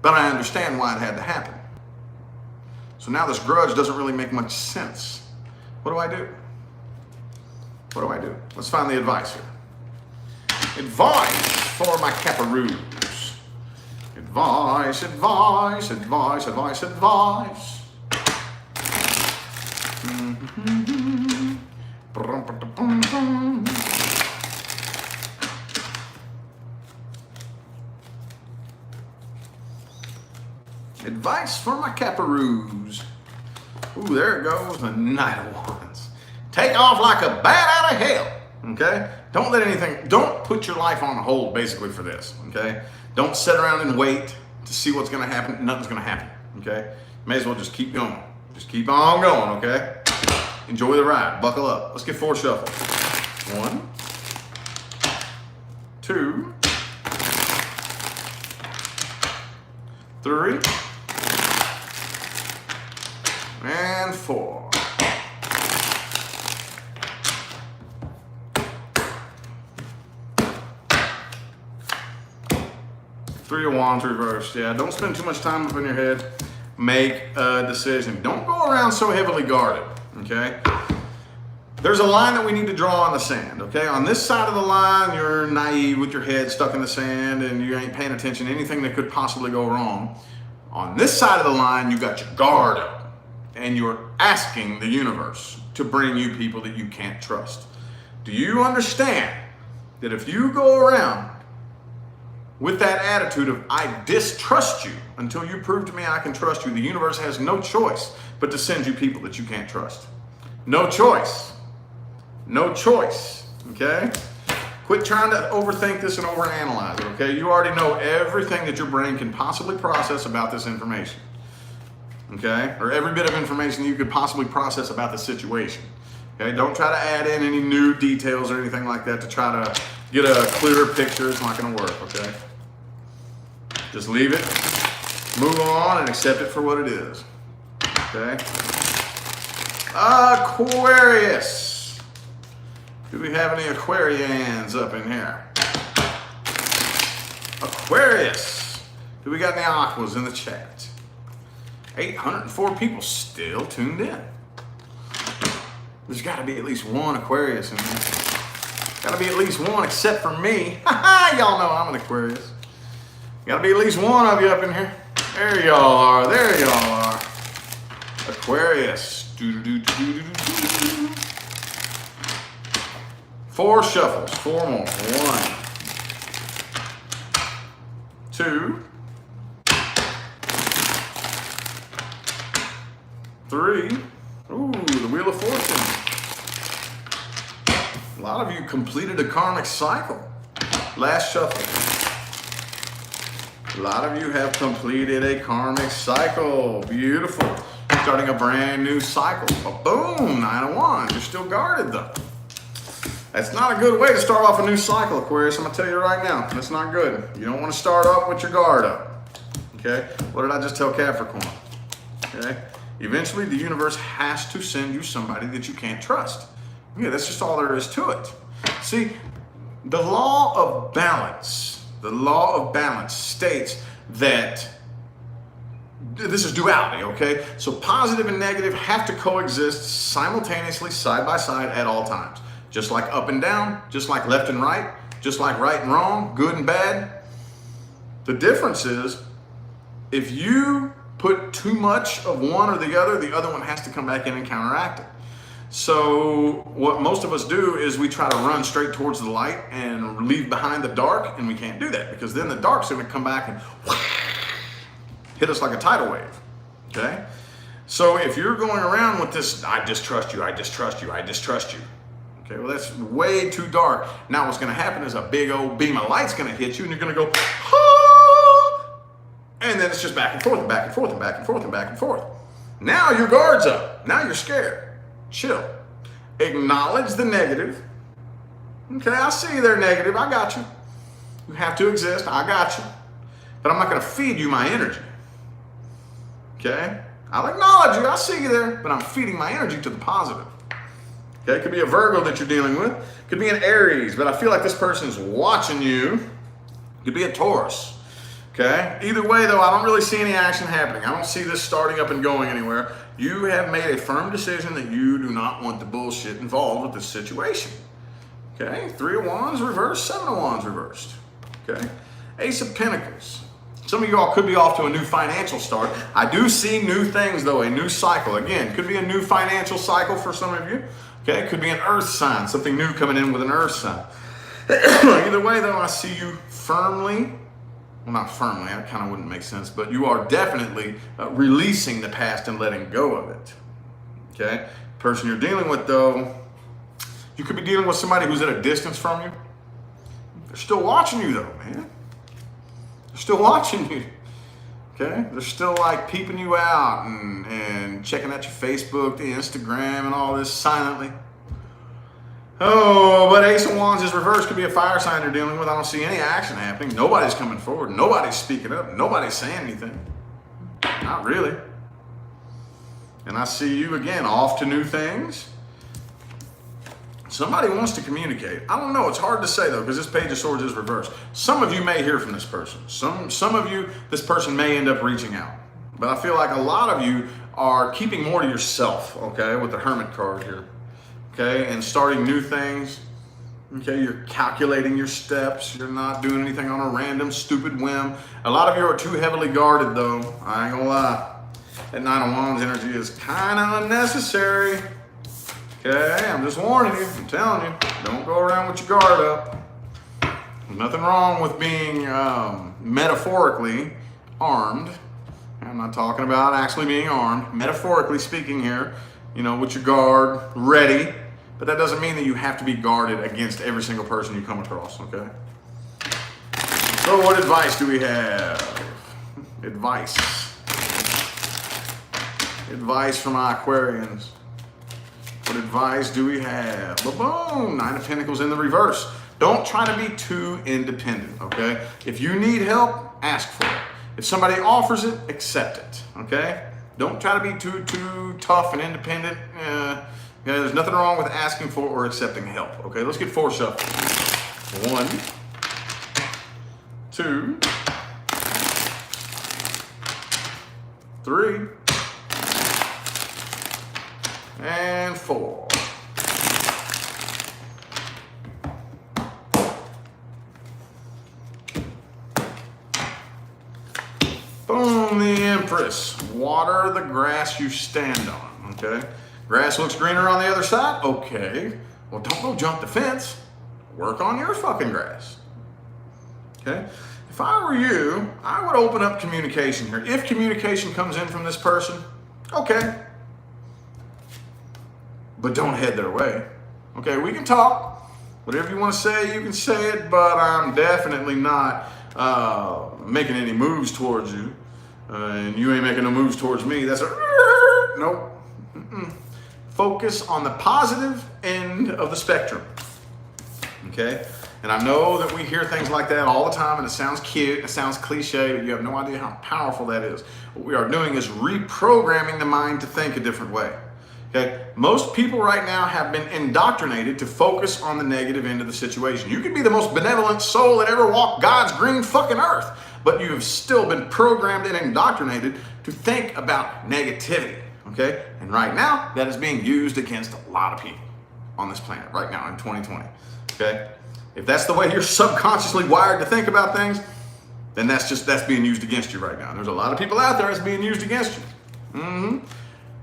But I understand why it had to happen. So now this grudge doesn't really make much sense. What do I do? What do I do? Let's find the advice here. Advice for my Caparoos. Advice. Advice for my Caparoos. Ooh, there it goes, the Knight of Wands. Take off like a bat out of hell, okay? Don't put your life on hold basically for this, okay? Don't sit around and wait to see what's gonna happen. Nothing's gonna happen, okay? May as well just keep going. Just keep on going, okay? Enjoy the ride, buckle up. Let's get 4 shuffles. 1, 2, 3, and 4. Three of Wands reversed. Yeah, don't spend too much time up in your head. Make a decision. Don't go around so heavily guarded, okay? There's a line that we need to draw on the sand, okay? On this side of the line, you're naive with your head stuck in the sand and you ain't paying attention to anything that could possibly go wrong. On this side of the line, you got your guard up and you're asking the universe to bring you people that you can't trust. Do you understand that if you go around with that attitude of, I distrust you until you prove to me I can trust you, the universe has no choice but to send you people that you can't trust. No choice. No choice, okay? Quit trying to overthink this and overanalyze it, okay? You already know everything that your brain can possibly process about this information, okay? Or every bit of information you could possibly process about the situation, okay? Don't try to add in any new details or anything like that to try to get a clearer picture. It's not gonna work, okay? Just leave it, move on, and accept it for what it is, okay? Aquarius. Do we have any Aquarians up in here? Aquarius. Do we got any Aquas in the chat? 804 people still tuned in. There's got to be at least one Aquarius in here. Got to be at least one, except for me. Y'all know I'm an Aquarius. Got to be at least one of you up in here. There y'all are. There y'all are. Aquarius. Do-do-do-do-do-do-do. 4 shuffles, 4 more. 1, 2, 3. Ooh, the Wheel of Fortune. A lot of you completed a karmic cycle. Last shuffle. A lot of you have completed a karmic cycle. Beautiful. Starting a brand new cycle. But boom, 9 of Wands. You're still guarded though. That's not a good way to start off a new cycle, Aquarius. I'm gonna tell you right now, that's not good. You don't want to start off with your guard up, okay? What did I just tell Capricorn? Okay? Eventually, the universe has to send you somebody that you can't trust. Yeah, that's just all there is to it. See, the law of balance states that this is duality, okay? So positive and negative have to coexist simultaneously, side by side at all times. Just like up and down, just like left and right, just like right and wrong, good and bad. The difference is if you put too much of one or the other one has to come back in and counteract it. So what most of us do is we try to run straight towards the light and leave behind the dark, and we can't do that because then the dark's gonna come back and hit us like a tidal wave, okay? So if you're going around with this, I distrust you, I distrust you, I distrust you, okay, well, that's way too dark. Now what's gonna happen is a big old beam of light's gonna hit you and you're gonna go, ah! And then it's just back and forth and back and forth and back and forth and back and forth. Now your guard's up. Now you're scared. Chill. Acknowledge the negative. Okay, I see they're negative. I got you. You have to exist. I got you. But I'm not gonna feed you my energy. Okay? I'll acknowledge you. I see you there. But I'm feeding my energy to the positive. Okay, it could be a Virgo that you're dealing with. It could be an Aries, but I feel like this person's watching you. It could be a Taurus. Okay, either way though, I don't really see any action happening. I don't see this starting up and going anywhere. You have made a firm decision that you do not want the bullshit involved with this situation. Okay, 3 of Wands reversed, 7 of Wands reversed. Okay, Ace of Pentacles. Some of you all could be off to a new financial start. I do see new things though, a new cycle. Again, could be a new financial cycle for some of you. Okay, it could be an earth sign, something new coming in with an earth sign. Either way though, I see you firmly, well not firmly, that kind of wouldn't make sense, but you are definitely releasing the past and letting go of it. Okay, person you're dealing with though, you could be dealing with somebody who's at a distance from you. They're still watching you though, man. They're still watching you. Okay, they're still like peeping you out and checking out your Facebook, the Instagram, and all this silently. Oh, but Ace of Wands is reversed. Could be a fire sign you're dealing with. I don't see any action happening. Nobody's coming forward. Nobody's speaking up. Nobody's saying anything. Not really. And I see you again off to new things. Somebody wants to communicate. I don't know. It's hard to say though because this Page of Swords is reversed. Some of you may hear from this person. Some of you, this person may end up reaching out. But I feel like a lot of you are keeping more to yourself, okay, with the Hermit card here. Okay, and starting new things. Okay, you're calculating your steps. You're not doing anything on a random, stupid whim. A lot of you are too heavily guarded though. I ain't gonna lie. That 9 of Wands energy is kind of unnecessary. Okay, I'm just warning you, I'm telling you, don't go around with your guard up. There's nothing wrong with being metaphorically armed. I'm not talking about actually being armed. Metaphorically speaking here, you know, with your guard ready, but that doesn't mean that you have to be guarded against every single person you come across, okay? So what advice do we have? Advice. Advice from our Aquarians. What advice do we have? Boom! Nine of Pentacles in the reverse. Don't try to be too independent, okay? If you need help, ask for it. If somebody offers it, accept it, okay? Don't try to be too tough and independent. There's nothing wrong with asking for or accepting help, okay? Let's get 4 shuffles. 1, 2, 3, and 4. Boom, the Empress. Water the grass you stand on, okay? Grass looks greener on the other side? Okay. Well, don't go jump the fence. Work on your fucking grass, okay? If I were you, I would open up communication here. If communication comes in from this person, okay. But don't head their way, okay? We can talk. Whatever you want to say, you can say it, but I'm definitely not making any moves towards you, and you ain't making no moves towards me. That's a nope. Focus on the positive end of the spectrum, okay? And I know that we hear things like that all the time, and it sounds cute, it sounds cliche, but you have no idea how powerful that is. What we are doing is reprogramming the mind to think a different way. Okay, most people right now have been indoctrinated to focus on the negative end of the situation. You could be the most benevolent soul that ever walked God's green fucking earth, but you have still been programmed and indoctrinated to think about negativity, okay? And right now, that is being used against a lot of people on this planet right now in 2020, okay? If that's the way you're subconsciously wired to think about things, then that's being used against you right now. There's a lot of people out there that's being used against you.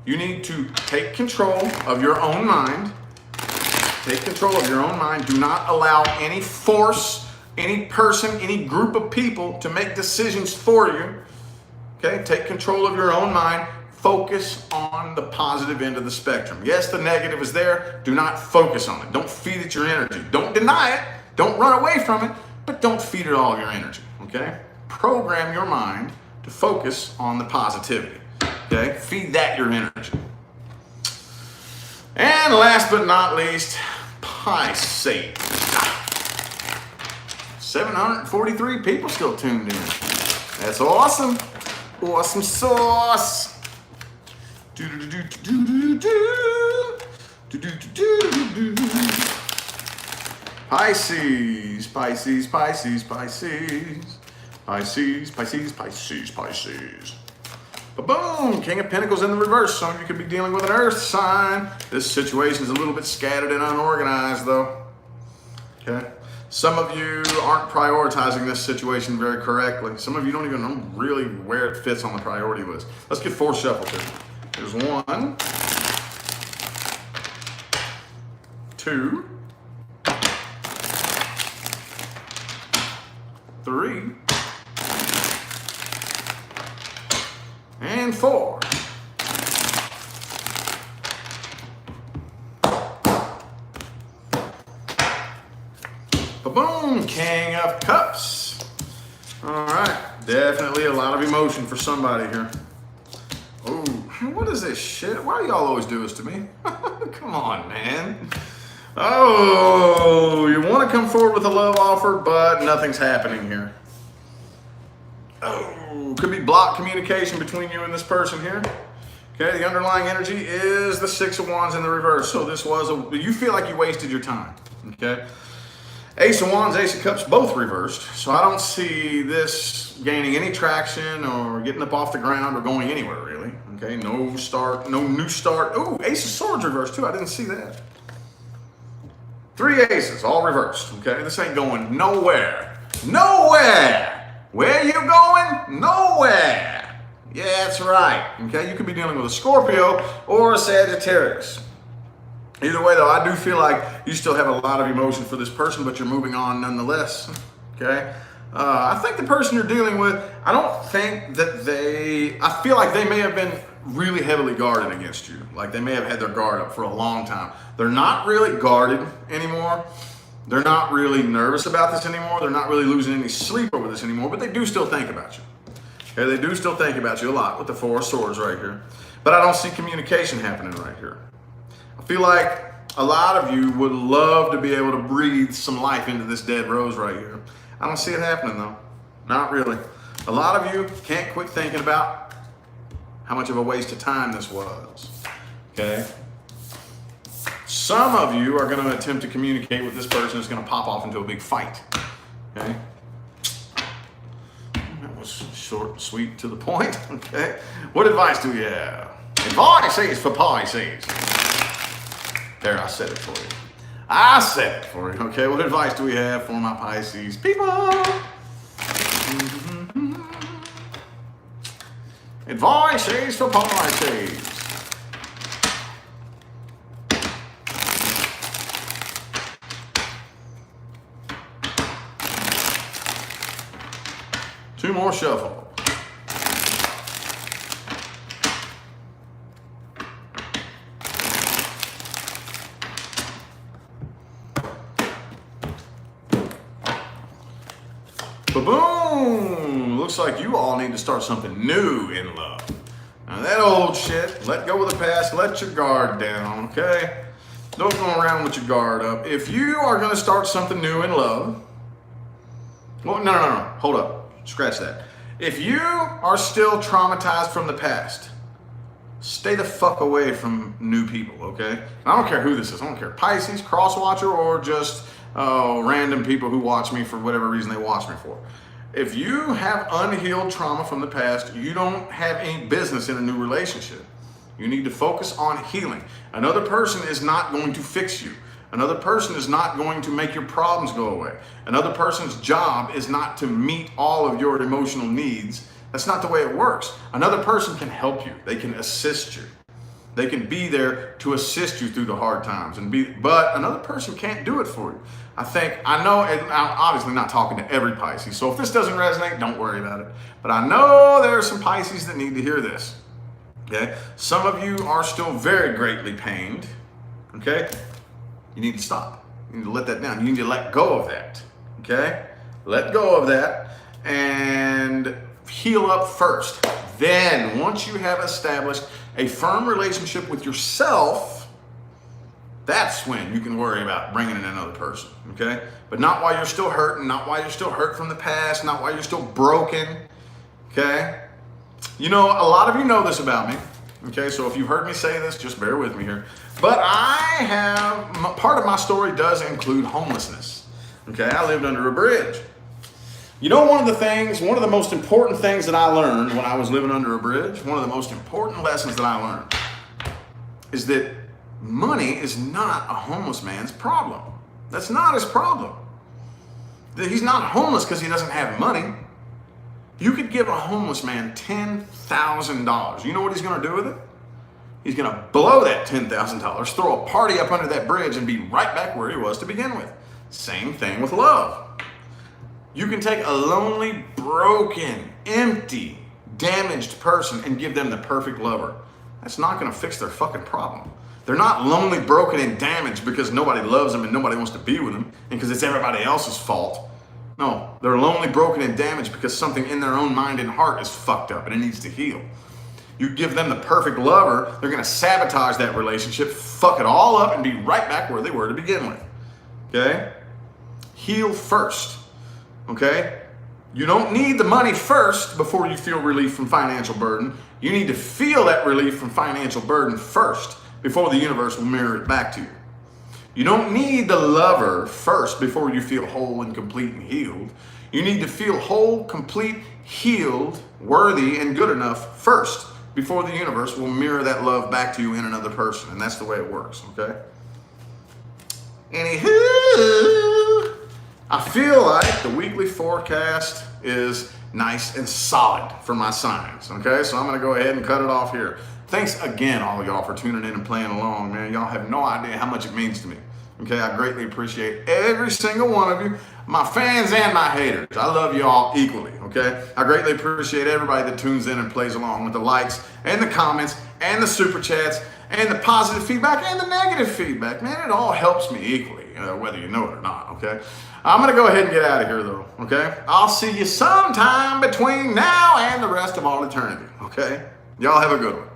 You need to take control of your own mind. Take control of your own mind. Do not allow any force, any person, any group of people to make decisions for you. Okay? Take control of your own mind. Focus on the positive end of the spectrum. Yes, the negative is there. Do not focus on it. Don't feed it your energy. Don't deny it. Don't run away from it, but don't feed it all your energy. Okay? Program your mind to focus on the positivity. Okay, feed that your energy. And last but not least, Pisces. 743 people still tuned in. That's awesome. Awesome sauce. Pisces, Pisces, Pisces, Pisces. Pisces, Pisces, Pisces, Pisces. Ba-boom! King of Pentacles in the reverse. Some of you could be dealing with an earth sign. This situation is a little bit scattered and unorganized, though. Okay? Some of you aren't prioritizing this situation very correctly. Some of you don't even know really where it fits on the priority list. Let's get 4 shuffles here. There's 1, 2, 3, and 4. Ba-boom! King of Cups. All right. Definitely a lot of emotion for somebody here. Oh, what is this shit? Why do y'all always do this to me? Come on, man. Oh, you want to come forward with a love offer, but nothing's happening here. Oh, could be blocked communication between you and this person here. Okay, the underlying energy is the 6 of Wands in the reverse. So this was you feel like you wasted your time. Okay, Ace of Wands, Ace of Cups, both reversed. So I don't see this gaining any traction or getting up off the ground or going anywhere really. Okay, no start, no new start. Oh, Ace of Swords reversed too. I didn't see that. 3 aces, all reversed. Okay, this ain't going nowhere. Nowhere. Where you going? Nowhere. Yeah, that's right. Okay, you could be dealing with a Scorpio or a Sagittarius. Either way, though, I do feel like you still have a lot of emotion for this person, but you're moving on nonetheless. Okay, I think the person you're dealing with, I don't think that I feel like they may have been really heavily guarded against you. Like they may have had their guard up for a long time. They're not really guarded anymore. They're not really nervous about this anymore. They're not really losing any sleep over this anymore, but they do still think about you. Okay, they do still think about you a lot with the Four of Swords right here. But I don't see communication happening right here. I feel like a lot of you would love to be able to breathe some life into this dead rose right here. I don't see it happening though. Not really. A lot of you can't quit thinking about how much of a waste of time this was. Okay? Some of you are going to attempt to communicate with this person that's going to pop off into a big fight. Okay? That was short, sweet, to the point. Okay? What advice do you have? Advice for Pisces. There, I said it for you. I said it for you. Okay, what advice do we have for my Pisces people? Advice for Pisces. Two more shuffle. Ba-boom! Looks like you all need to start something new in love. Now that old shit, let go of the past, let your guard down, okay? Don't go around with your guard up. If you are going to start something new in love, well, no, hold up, scratch that. If you are still traumatized from the past, stay the fuck away from new people, okay? And I don't care who this is. I don't care, Pisces, cross-watcher, or just random people who watch me for whatever reason they watch me for. If you have unhealed trauma from the past, you don't have any business in a new relationship. You need to focus on healing. Another person is not going to fix you. Another person is not going to make your problems go away. Another person's job is not to meet all of your emotional needs. That's not the way it works. Another person can help you. They can assist you. They can be there to assist you through the hard times, but another person can't do it for you. I know, and I'm obviously not talking to every Pisces, so if this doesn't resonate, don't worry about it. But I know there are some Pisces that need to hear this, okay? Some of you are still very greatly pained, okay? You need to stop. You need to let that down. You need to let go of that, okay? Let go of that and heal up first. Then, once you have established a firm relationship with yourself, that's when you can worry about bringing in another person, okay? But not while you're still hurting, not while you're still hurt from the past, not while you're still broken, okay? You know, a lot of you know this about me, okay? So if you've heard me say this, just bear with me here. But part of my story does include homelessness, okay? I lived under a bridge. You know, one of the most important things that I learned when I was living under a bridge, one of the most important lessons that I learned is that money is not a homeless man's problem. That's not his problem. He's not homeless because he doesn't have money. You could give a homeless man $10,000. You know what he's going to do with it? He's going to blow that $10,000, throw a party up under that bridge, and be right back where he was to begin with. Same thing with love. You can take a lonely, broken, empty, damaged person and give them the perfect lover. That's not going to fix their fucking problem. They're not lonely, broken, and damaged because nobody loves them and nobody wants to be with them and because it's everybody else's fault. No, they're lonely, broken, and damaged because something in their own mind and heart is fucked up and it needs to heal. You give them the perfect lover, they're going to sabotage that relationship, fuck it all up, and be right back where they were to begin with. Okay? Heal first. Okay? You don't need the money first before you feel relief from financial burden. You need to feel that relief from financial burden first before the universe will mirror it back to you. You don't need the lover first before you feel whole and complete and healed. You need to feel whole, complete, healed, worthy, and good enough first before the universe will mirror that love back to you in another person. And that's the way it works, okay? Anywho, I feel like the weekly forecast is nice and solid for my signs, okay? So I'm gonna go ahead and cut it off here. Thanks again, all of y'all, for tuning in and playing along, man. Y'all have no idea how much it means to me. Okay, I greatly appreciate every single one of you, my fans and my haters. I love you all equally, okay? I greatly appreciate everybody that tunes in and plays along with the likes and the comments and the super chats and the positive feedback and the negative feedback. Man, it all helps me equally, whether you know it or not, okay? I'm going to go ahead and get out of here, though, okay? I'll see you sometime between now and the rest of all eternity, okay? Y'all have a good one.